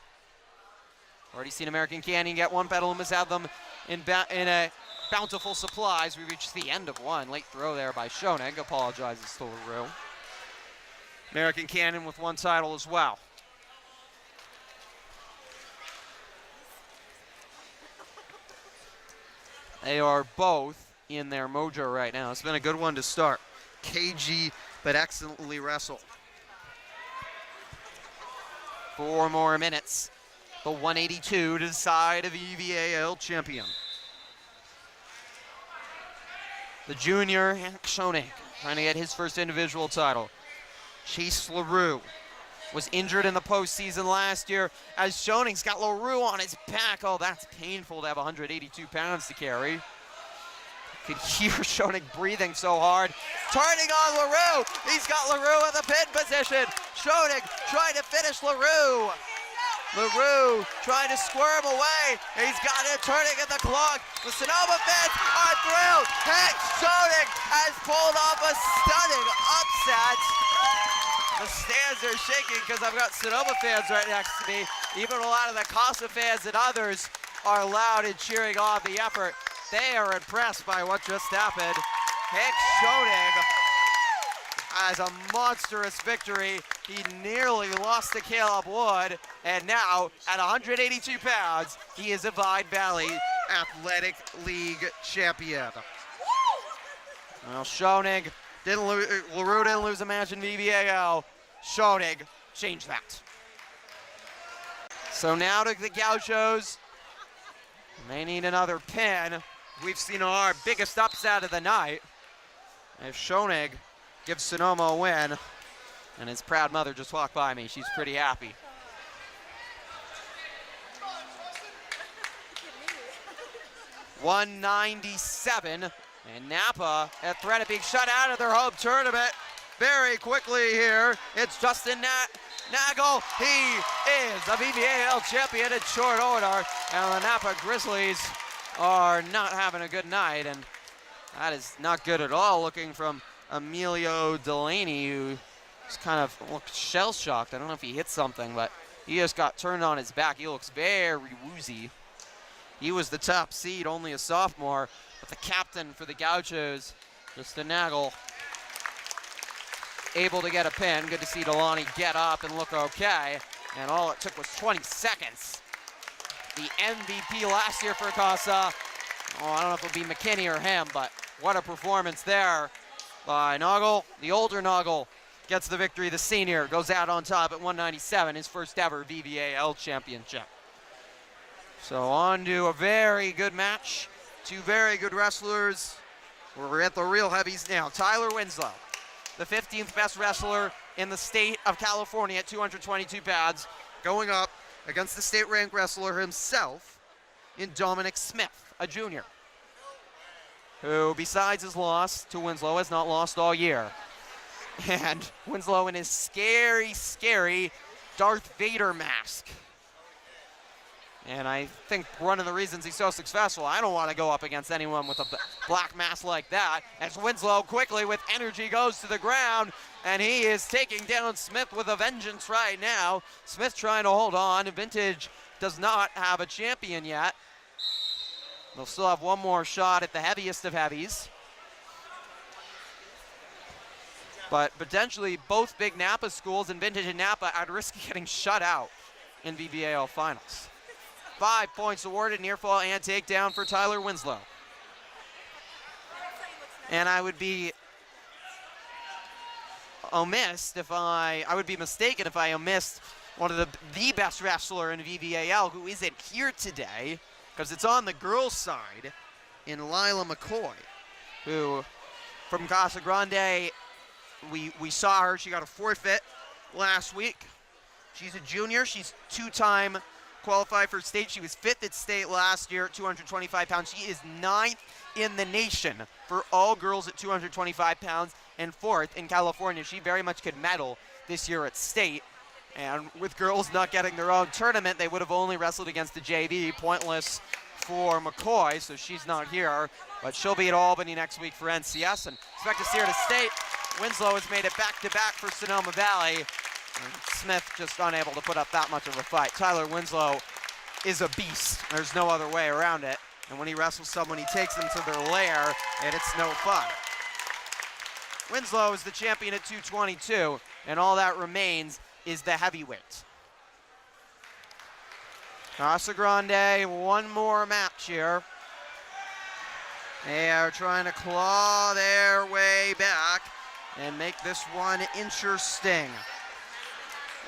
Already seen American Canyon get one. Petaluma's had them in a bountiful supplies. We reached the end of one. Late throw there by Schoenig. Apologizes to LaRue. American Canyon with 1 title as well. They are both in their mojo right now. It's been a good one to start. Cagey, but excellently wrestled. 4 more minutes. The 182 to decide a VVAL champion. The junior, Hank Schoening, trying to get his first individual title. Chase LaRue was injured in the postseason last year as Schoening's got LaRue on his back. Oh, that's painful to have 182 pounds to carry. You could hear Schoening breathing so hard. Turning on LaRue. He's got LaRue in the pin position. Schoening trying to finish LaRue. LaRue trying to squirm away. He's got it turning at the clock. The Sonoma fans are thrilled. Hank Schoening has pulled off a stunning upset. The stands are shaking because I've got Sonoma fans right next to me. Even a lot of the Casa fans and others are loud and cheering on the effort. They are impressed by what just happened. Hank Schoening has a monstrous victory. He nearly lost to Caleb Wood, and now at 182 pounds, he is a Vine Valley Athletic League champion. Well, Schoening LaRue didn't lose a match in VVAL. Schoening changed that. So now to the Gauchos. They need another pin. We've seen our biggest upset of the night. If Schoening gives Sonoma a win, and his proud mother just walked by me. She's pretty happy. $197, and Napa at threat of being shut out of their home tournament very quickly here. It's Justin Nagel. He is a VVAL champion in short order, and the Napa Grizzlies are not having a good night, and that is not good at all, looking from Emilio Delaney, who just kind of looked shell-shocked. I don't know if he hit something, but he just got turned on his back. He looks very woozy. He was the top seed, only a sophomore, but the captain for the Gauchos, Justin Nagel, able to get a pin. Good to see Delaney get up and look okay, and all it took was 20 seconds. The MVP last year for Casa. Oh, I don't know if it'll be McKinney or him, but what a performance there by Nagel. The older Nagel gets the victory. The senior goes out on top at 197, his first ever VVAL championship. So on to a very good match. Two very good wrestlers. We're at the real heavies now. Tyler Winslow, the 15th best wrestler in the state of California at 222 pounds, going up against the state-ranked wrestler himself in Dominic Smith, a junior, who, besides his loss to Winslow, has not lost all year. And Winslow in his scary, scary Darth Vader mask. And I think one of the reasons he's so successful, I don't want to go up against anyone with a black mask like that, as Winslow quickly with energy goes to the ground, and he is taking down Smith with a vengeance right now. Smith trying to hold on. Vintage does not have a champion yet. They'll still have one more shot at the heaviest of heavies. But potentially both big Napa schools and Vintage and Napa at risk of getting shut out in VVAL finals. 5 points awarded, near fall and takedown for Tyler Winslow. And I would be mistaken if I omissed one of the best wrestler in VVAL who isn't here today, because it's on the girls' side in Lila McCoy, who from Casa Grande, we saw her. She got a forfeit last week. She's a junior. She's two-time qualified for state. She was 5th at state last year at 225 pounds. She is 9th in the nation for all girls at 225 pounds and 4th in California. She very much could medal this year at state. And with girls not getting their own tournament, they would have only wrestled against the JV. Pointless for McCoy, so she's not here. But she'll be at Albany next week for NCS, and expect to see her to state. Winslow has made it back-to-back for Sonoma Valley. And Smith just unable to put up that much of a fight. Tyler Winslow is a beast. There's no other way around it. And when he wrestles someone, he takes them to their lair, and it's no fun. Winslow is the champion at 222, and all that remains is the heavyweight. Casa Grande, one more match here. They are trying to claw their way back and make this one interesting.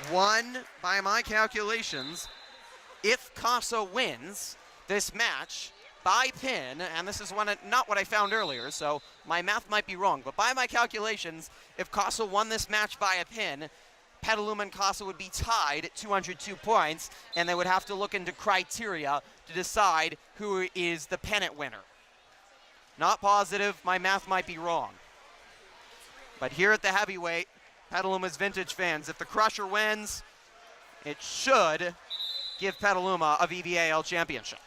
One, by my calculations, if Casa wins this match by pin, and this is not what I found earlier, so my math might be wrong, but by my calculations, if Casa won this match by a pin, Petaluma and Casa would be tied at 202 points, and they would have to look into criteria to decide who is the pennant winner. Not positive, my math might be wrong. But here at the heavyweight, Petaluma's vintage fans, if the Crusher wins, it should give Petaluma a VVAL championship.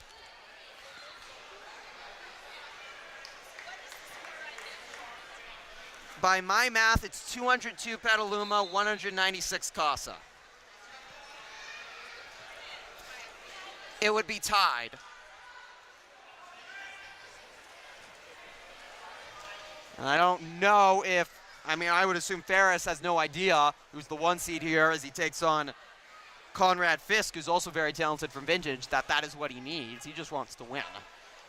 By my math, it's 202 Petaluma, 196 Casa. It would be tied. And I don't know if, I would assume Ferris has no idea who's the 1 seed here as he takes on Conrad Fisk, who's also very talented from Vintage, that is what he needs. He just wants to win.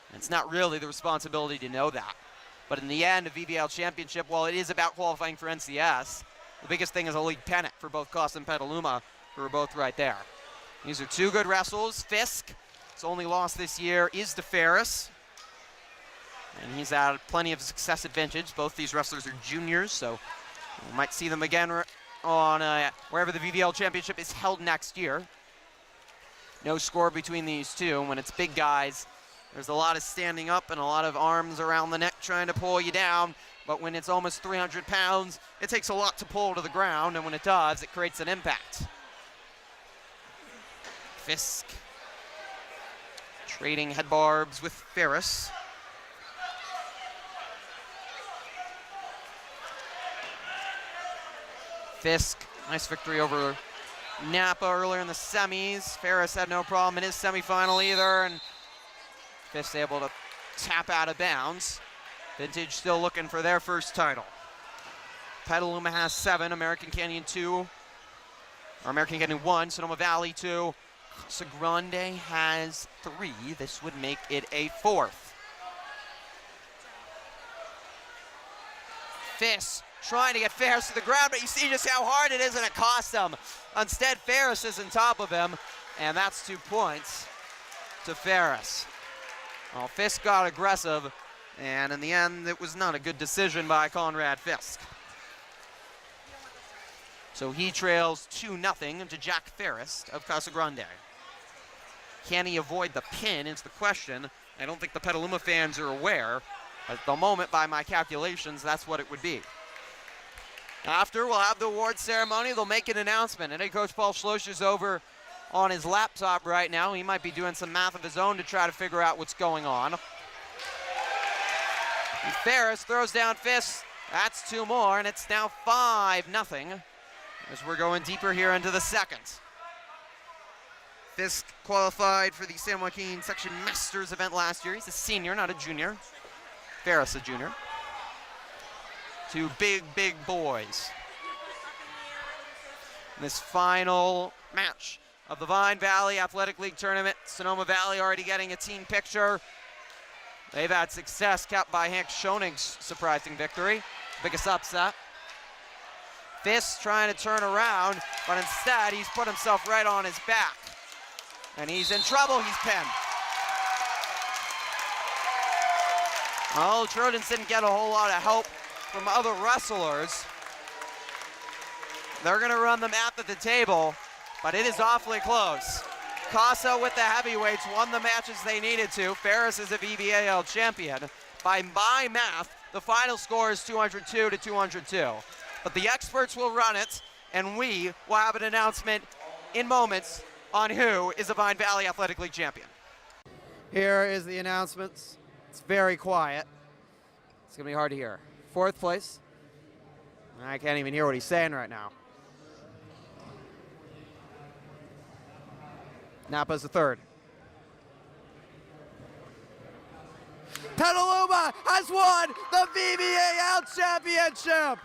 And it's not really the responsibility to know that. But in the end, a VVAL championship, while it is about qualifying for NCS, the biggest thing is a league pennant for both Casa and Petaluma, who are both right there. These are two good wrestlers. Fisk, his only loss this year is to Ferris. And he's had plenty of success at Vintage. Both these wrestlers are juniors, so we might see them again on wherever the VVAL championship is held next year. No score between these two. When it's big guys, there's a lot of standing up and a lot of arms around the neck trying to pull you down. But when it's almost 300 pounds, it takes a lot to pull to the ground, and when it does, it creates an impact. Fisk trading head barbs with Ferris. Fisk, nice victory over Napa earlier in the semis. Ferris had no problem in his semifinal either, and Fisk able to tap out of bounds. Vintage still looking for their first title. Petaluma has 7, American Canyon 2, or American Canyon 1, Sonoma Valley 2. Casa Grande has 3. This would make it a 4th. Fisk trying to get Ferris to the ground, but you see just how hard it is, and it costs him. Instead, Ferris is on top of him, and that's 2 points to Ferris. Well, Fisk got aggressive, and in the end, it was not a good decision by Conrad Fisk. So he trails 2-0 to Jack Ferris of Casa Grande. Can he avoid the pin is the question. I don't think the Petaluma fans are aware. At the moment, by my calculations, that's what it would be. After, we'll have the award ceremony. They'll make an announcement. And Coach Paul Schloss is over on his laptop right now. He might be doing some math of his own to try to figure out what's going on. And Ferris throws down Fisk. That's 2 more, and it's now 5-0 as we're going deeper here into the second. Fisk qualified for the San Joaquin Section Masters event last year. He's a senior, not a junior. Ferris a junior. 2 big, big boys. In this final match of the Vine Valley Athletic League Tournament, Sonoma Valley already getting a team picture. They've had success capped by Hank Schoenig's surprising victory. Biggest upset. Fisk trying to turn around, but instead he's put himself right on his back. And he's in trouble, he's pinned. Well, Trojans didn't get a whole lot of help from other wrestlers. They're gonna run the math at the table, but it is awfully close. Casa with the heavyweights won the matches they needed to. Ferris is a VVAL champion. By my math, the final score is 202 to 202. But the experts will run it, and we will have an announcement in moments on who is the Vine Valley Athletic League champion. Here is the announcements. It's very quiet. It's gonna be hard to hear. 4th place. I can't even hear what he's saying right now. Napa's the 3rd. Petaluma has won the VVAL championship.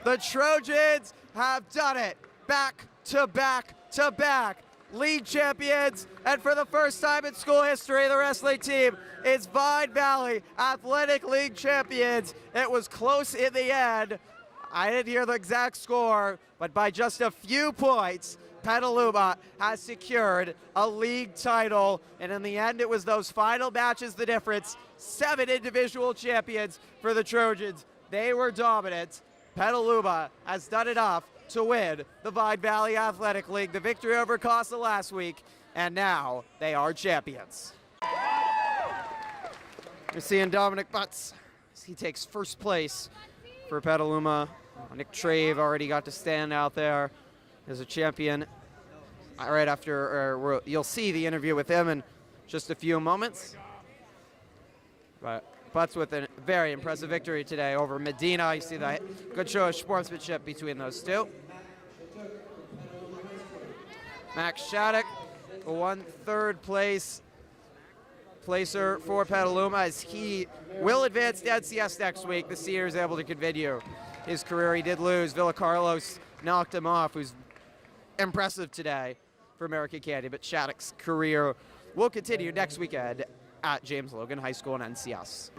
The Trojans have done it back to back to back. league champions, and for the first time in school history, the wrestling team is Vine Valley Athletic League champions. It was close in the end. I didn't hear the exact score, but by just a few points, Petaluma has secured a league title, and in the end, it was those final matches the difference. 7 individual champions for the Trojans. They were dominant. Petaluma has done enough to win the Vine Valley Athletic League, the victory over Casa last week, and now they are champions. We're seeing Dominic Butts as he takes first place for Petaluma. Nick Trave already got to stand out there as a champion. Right after, you'll see the interview with him in just a few moments. But Butts with a very impressive victory today over Medina. You see the good show of sportsmanship between those two. Max Shattuck, won third place placer for Petaluma as he will advance to NCS next week. The senior is able to continue his career. He did lose. Villa Carlos knocked him off, who's impressive today for American Candy, but Shattuck's career will continue next weekend at James Logan High School in NCS.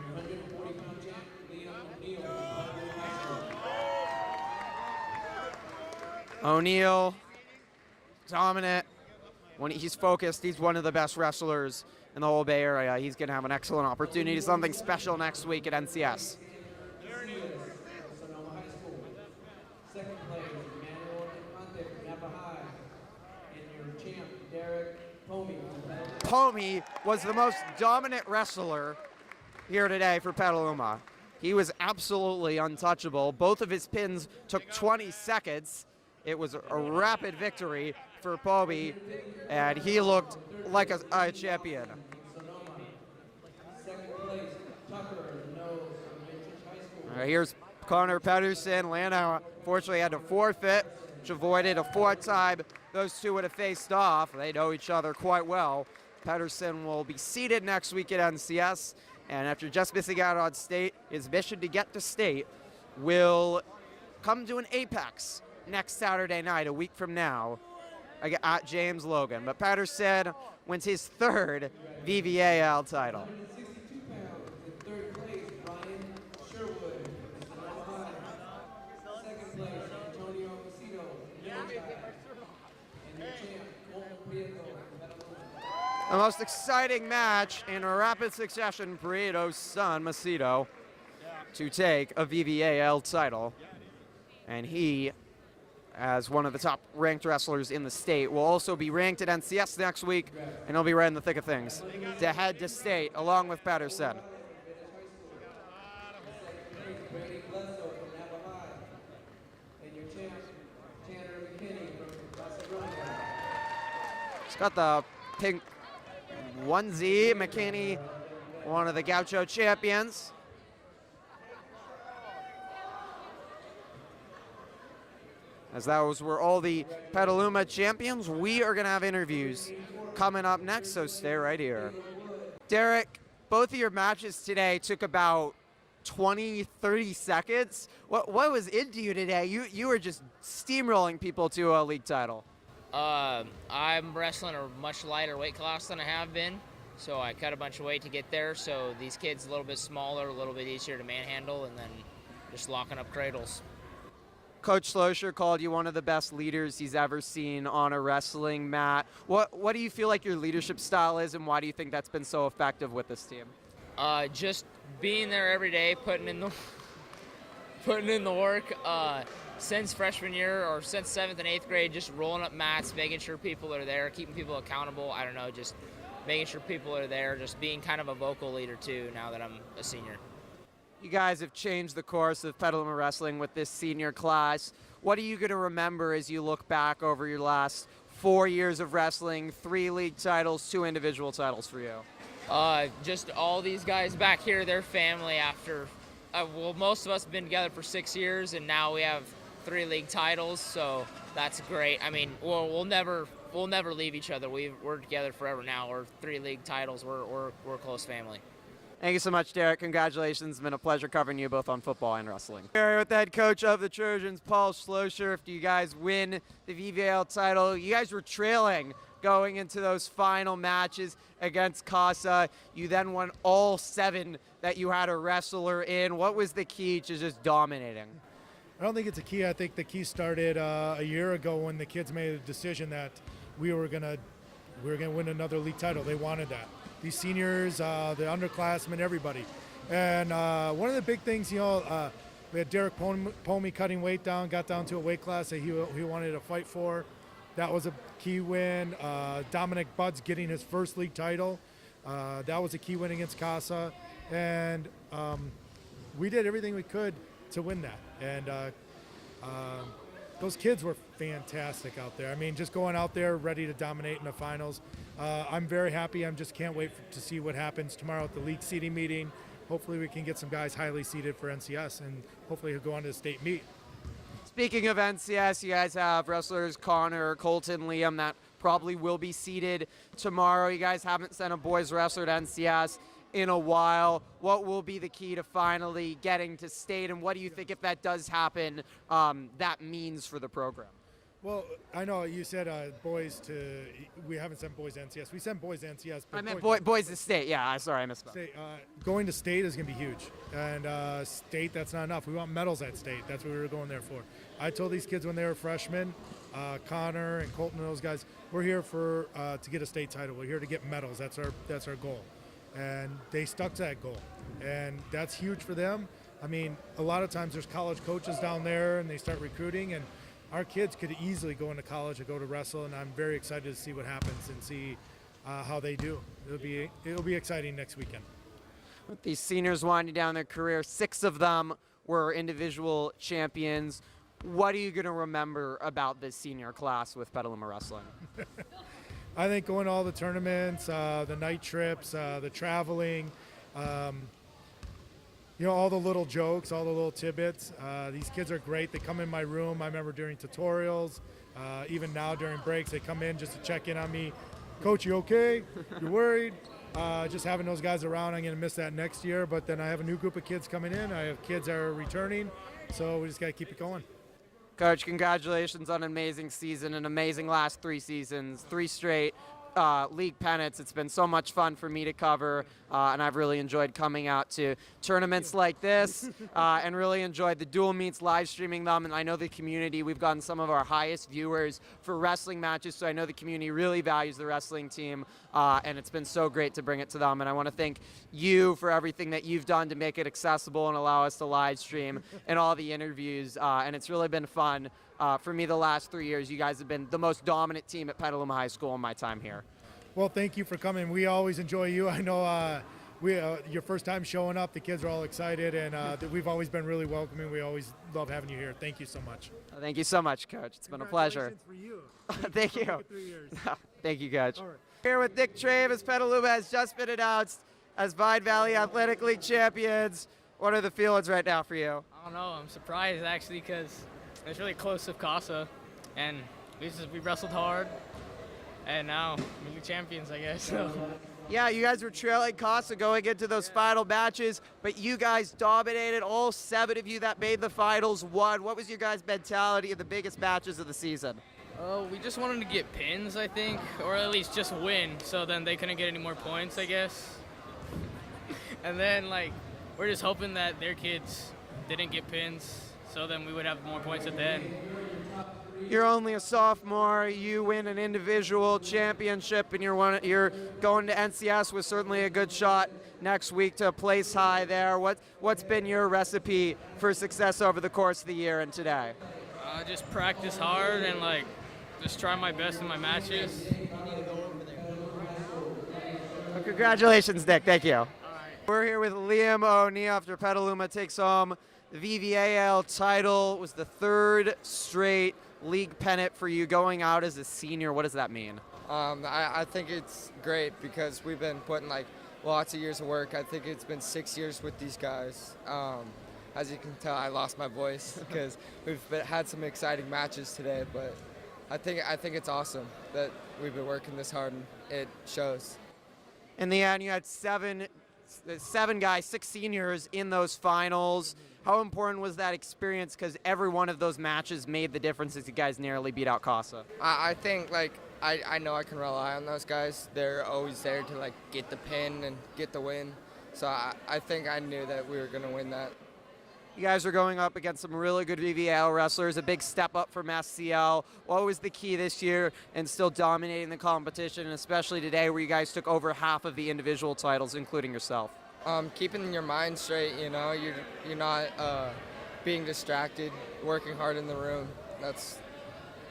O'Neal, dominant. When he's focused, he's one of the best wrestlers in the whole Bay Area. He's going to have an excellent opportunity, something special next week at NCS. Pomey was the most dominant wrestler here today for Petaluma. He was absolutely untouchable. Both of his pins took 20 seconds. It was a rapid victory for Pomey, and he looked like a champion. Here's Connor Pedersen. Lana fortunately had to forfeit, which avoided a 4th time those two would have faced off. They know each other quite well. Pedersen will be seated next week at NCS, and after just missing out on state, his mission to get to state will come to an apex next Saturday night, a week from now, at James Logan. But Pedersen wins his 3rd VVAL title. The most exciting match in a rapid succession, Prieto's son, Macedo, to take a VVAL title. And he, as one of the top ranked wrestlers in the state, will also be ranked at NCS next week, and he'll be right in the thick of things to head to state along with Pedersen. He's got the pink onesie. McKinney, one of the Gaucho champions. As those were all the Petaluma champions, we are going to have interviews coming up next, so stay right here. Derek, both of your matches today took about 20, 30 seconds. What was into you today? You were just steamrolling people to a league title. I'm wrestling a much lighter weight class than I have been, so I cut a bunch of weight to get there. So these kids a little bit smaller, a little bit easier to manhandle, and then just locking up cradles. Coach Slosher called you one of the best leaders he's ever seen on a wrestling mat. What do you feel like your leadership style is, and why do you think that's been so effective with this team? Just being there every day, putting in the work. Since freshman year, or since 7th and 8th grade, just rolling up mats, making sure people are there, keeping people accountable. I don't know, just making sure people are there, just being kind of a vocal leader too now that I'm a senior. You guys have changed the course of Petaluma wrestling with this senior class. What are you going to remember as you look back over your last 4 years of wrestling, 3 league titles, 2 individual titles for you? Just all these guys back here, their family after, most of us have been together for 6 years, and now we have 3 league titles, so that's great. I mean, we'll never leave each other. We're together forever now. We're 3 league titles. We're a close family. Thank you so much, Derek. Congratulations. It's been a pleasure covering you both on football and wrestling. Here with the head coach of the Trojans, Paul Schlosser. After you guys win the VVAL title, you guys were trailing going into those final matches against Casa. You then won all 7 that you had a wrestler in. What was the key to just dominating? I don't think it's a key. I think the key started a year ago when the kids made a decision that we were gonna win another league title. They wanted that. These seniors, the underclassmen, everybody. And one of the big things, we had Derek Pomey cutting weight down, got down to a weight class that he wanted to fight for. That was a key win. Dominic Buds getting his first league title. That was a key win against Casa. And we did everything we could to win that. And those kids were fantastic out there. I mean, just going out there ready to dominate in the finals. I'm very happy. I just can't wait to see what happens tomorrow at the league seeding meeting. Hopefully we can get some guys highly seeded for NCS, and hopefully he'll go on to the state meet. Speaking of NCS, you guys have wrestlers Connor, Colton, Liam that probably will be seeded tomorrow. You guys haven't sent a boys wrestler to NCS in a while. What will be the key to finally getting to state, and what do you think, if that does happen, that means for the program? Well, I know you said we haven't sent boys to NCS. We sent boys to NCS. But I meant boys to state. Yeah, sorry, I misspoke. Going to state is going to be huge. And state, that's not enough. We want medals at state. That's what we were going there for. I told these kids when they were freshmen, Connor and Colton and those guys, we're here to get a state title. We're here to get medals. That's our goal. And they stuck to that goal. And that's huge for them. I mean, a lot of times there's college coaches down there and they start recruiting, and our kids could easily go into college or go to wrestle, and I'm very excited to see what happens and see how they do. It'll be exciting next weekend. With these seniors winding down their career, 6 of them were individual champions. What are you going to remember about this senior class with Petaluma Wrestling? I think going to all the tournaments, the night trips, the traveling, all the little jokes, all the little tidbits. These kids are great. They come in my room. I remember during tutorials, even now during breaks, they come in just to check in on me. Coach, you okay? You worried? Just having those guys around, I'm going to miss that next year. But then I have a new group of kids coming in. I have kids that are returning. So we just got to keep it going. Coach, congratulations on an amazing season, an amazing last 3 seasons, 3 straight league pennants. It's been so much fun for me to cover, and I've really enjoyed coming out to tournaments like this and really enjoyed the dual meets, live streaming them. And I know the community, we've gotten some of our highest viewers for wrestling matches, so I know the community really values the wrestling team, and it's been so great to bring it to them. And I want to thank you for everything that you've done to make it accessible and allow us to live stream and all the interviews, and it's really been fun. For me, the last 3 years, you guys have been the most dominant team at Petaluma High School in my time here. Well, thank you for coming. We always enjoy you. I know your first time showing up, the kids are all excited, and we've always been really welcoming. We always love having you here. Thank you so much. Thank you so much, Coach. It's been a pleasure. For you. Thank you. 3 years. Thank you, Coach. All right. Here with Nick Travis, Petaluma has just been announced as Vine Valley Athletic League champions. What are the feelings right now for you? I don't know. I'm surprised actually because it's really close with Casa, and we wrestled hard, and now we're the champions, I guess. So. Yeah, you guys were trailing Casa going into those final matches, but you guys dominated. All 7 of you that made the finals won. What was your guys' mentality in the biggest matches of the season? We just wanted to get pins, I think, or at least just win, so then they couldn't get any more points, I guess. And then, we're just hoping that their kids didn't get pins, so then we would have more points at the end. You're only a sophomore. You win an individual championship, and you're going to NCS with certainly a good shot next week to place high there. What's been your recipe for success over the course of the year and today? Just practice hard and just try my best in my matches. Well, congratulations, Nick. Thank you. We're here with Liam O'Neill after Petaluma takes home the VVAL title. It was the 3rd straight league pennant for you going out as a senior. What does that mean? I think it's great because we've been putting lots of years of work. I think it's been 6 years with these guys. As you can tell, I lost my voice because we've had some exciting matches today, but I think it's awesome that we've been working this hard and it shows. In the end, you had 7 7 guys, 6 seniors in those finals. How important was that experience? Because every one of those matches made the difference as you guys nearly beat out Casa. I think like I know I can rely on those guys. They're always there to like get the pin and get the win. So I think I knew that we were going to win that. You guys are going up against some really good VVAL wrestlers, a big step up from SCL. What was the key this year in still dominating the competition, and especially today where you guys took over half of the individual titles, including yourself? Keeping your mind straight, you know, you're not being distracted, working hard in the room. That's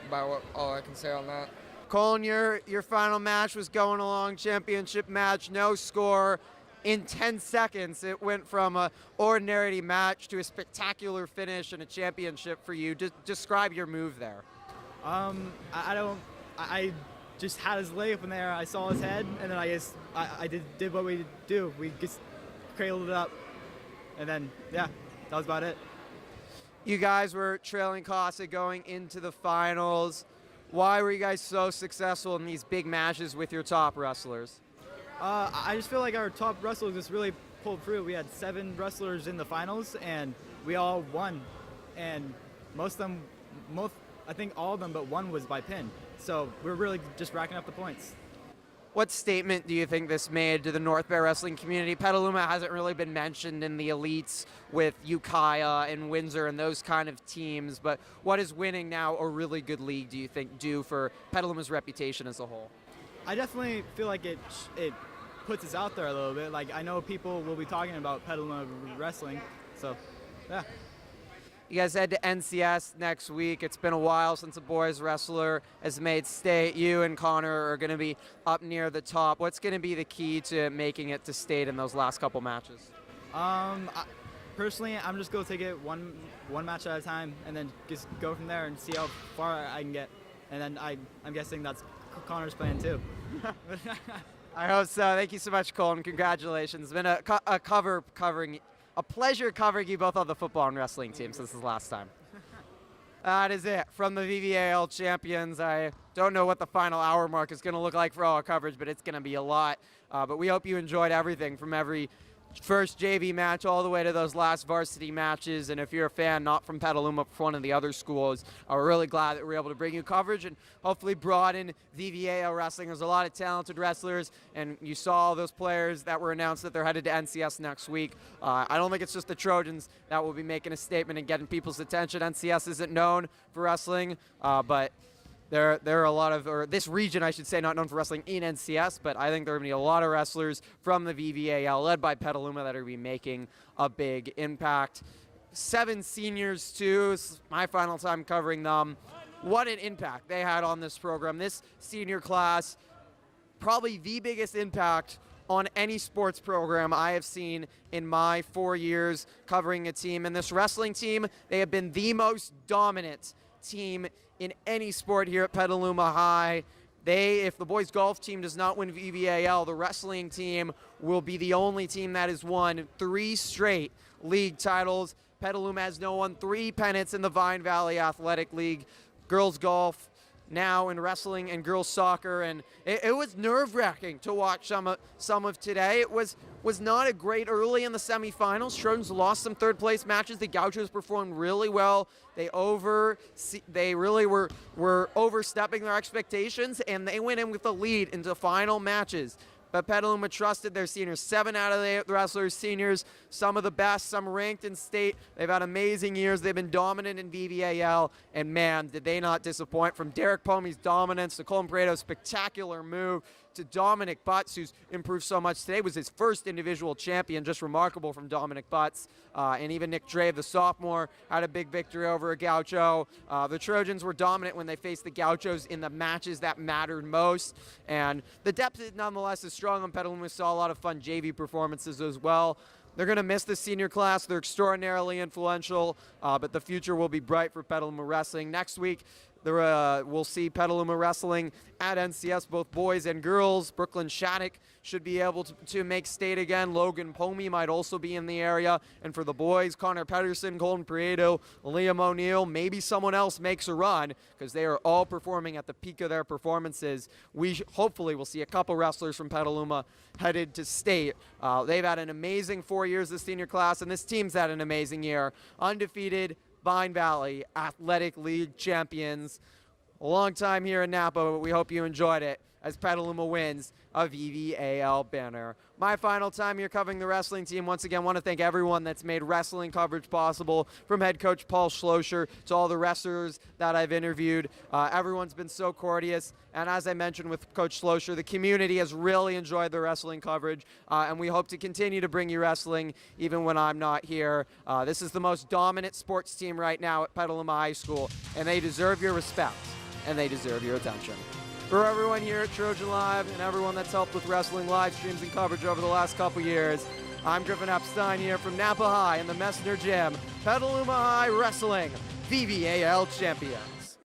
about all I can say on that. Colin, your final match was going along, championship match, no score. In 10 seconds, it went from an ordinary match to a spectacular finish and a championship for you. Just describe your move there. I just had his leg up in there. I saw his head, and then I did what we do. We just cradled it up, and then yeah, that was about it. You guys were trailing Casa going into the finals. Why were you guys so successful in these big matches with your top wrestlers? I just feel like our top wrestlers just really pulled through. We had 7 wrestlers in the finals, and we all won. And I think all of them but one was by pin. So we're really just racking up the points. What statement do you think this made to the North Bay wrestling community? Petaluma hasn't really been mentioned in the elites with Ukiah and Windsor and those kind of teams, but what is winning now a really good league, do you think, do for Petaluma's reputation as a whole? I definitely feel like it puts us out there a little bit. Like, I know people will be talking about Petaluma wrestling, so yeah. You guys head to NCS next week. It's been a while since a boys wrestler has made state. You and Connor are going to be up near the top. What's going to be the key to making it to state in those last couple matches? Personally, I'm just going to take it one match at a time and then just go from there and see how far I can get. And then I'm guessing that's Connor's plan too. I hope so. Thank you so much, Colin. Congratulations. It's been a pleasure covering you both on the football and wrestling teams. This is the last time. That is it from the VVAL champions. I don't know what the final hour mark is going to look like for all our coverage, but it's going to be a lot. But we hope you enjoyed everything from every first JV match all the way to those last varsity matches. And if you're a fan not from Petaluma, from one of the other schools, we're really glad that we were able to bring you coverage and hopefully broaden VVAL wrestling. There's a lot of talented wrestlers, and you saw all those players that were announced that they're headed to NCS next week. I don't think it's just the Trojans that will be making a statement and getting people's attention. NCS isn't known for wrestling, but there are a lot of, or this region, I should say, not known for wrestling in NCS, but I think there are going to be a lot of wrestlers from the VVAL, led by Petaluma, that are going to be making a big impact. 7 seniors, too. This is my final time covering them. What an impact they had on this program. This senior class, probably the biggest impact on any sports program I have seen in my 4 years covering a team. And this wrestling team, they have been the most dominant team in any sport here at Petaluma High. If the boys golf team does not win VVAL, the wrestling team will be the only team that has won 3 straight league titles. Petaluma has now won 3 pennants in the Vine Valley Athletic League. Girls golf now in wrestling and girls soccer, and it was nerve-wracking to watch some of today. It was not a great early in the semifinals. Trojans lost some third-place matches. The Gauchos performed really well. They really were overstepping their expectations, and they went in with the lead into the final matches. But Petaluma trusted their seniors. 7 out of the 8 wrestlers, seniors, some of the best, some ranked in state. They've had amazing years. They've been dominant in VVAL, and man, did they not disappoint. From Derek Pomey's dominance to Colin Pareto's spectacular move to Dominic Butts, who's improved so much. Today was his first individual champion, just remarkable from Dominic Butts. And even Nick Drave, the sophomore, had a big victory over a Gaucho. The Trojans were dominant when they faced the Gauchos in the matches that mattered most. And the depth nonetheless is strong on Petaluma. We saw a lot of fun JV performances as well. They're going to miss the senior class. They're extraordinarily influential, but the future will be bright for Petaluma Wrestling. Next week, We'll see Petaluma wrestling at NCS, both boys and girls. Brooklyn Shattuck should be able to make state again. Logan Pomey might also be in the area. And for the boys, Connor Pedersen, Colton Prieto, Liam O'Neill, maybe someone else makes a run because they are all performing at the peak of their performances. We hopefully will see a couple wrestlers from Petaluma headed to state. They've had an amazing 4 years, this senior class, and this team's had an amazing year. Undefeated Vine Valley Athletic League champions. A long time here in Napa, but we hope you enjoyed it as Petaluma wins a VVAL banner. My final time here covering the wrestling team. Once again, want to thank everyone that's made wrestling coverage possible, from head coach Paul Schlosser to all the wrestlers that I've interviewed. Everyone's been so courteous, and as I mentioned with Coach Schlosser, the community has really enjoyed the wrestling coverage, and we hope to continue to bring you wrestling even when I'm not here. This is the most dominant sports team right now at Petaluma High School, and they deserve your respect, and they deserve your attention. For everyone here at Trojan Live and everyone that's helped with wrestling live streams and coverage over the last couple years, I'm Griffin Epstein here from Napa High in the Messner Gym, Petaluma High Wrestling VVAL champion.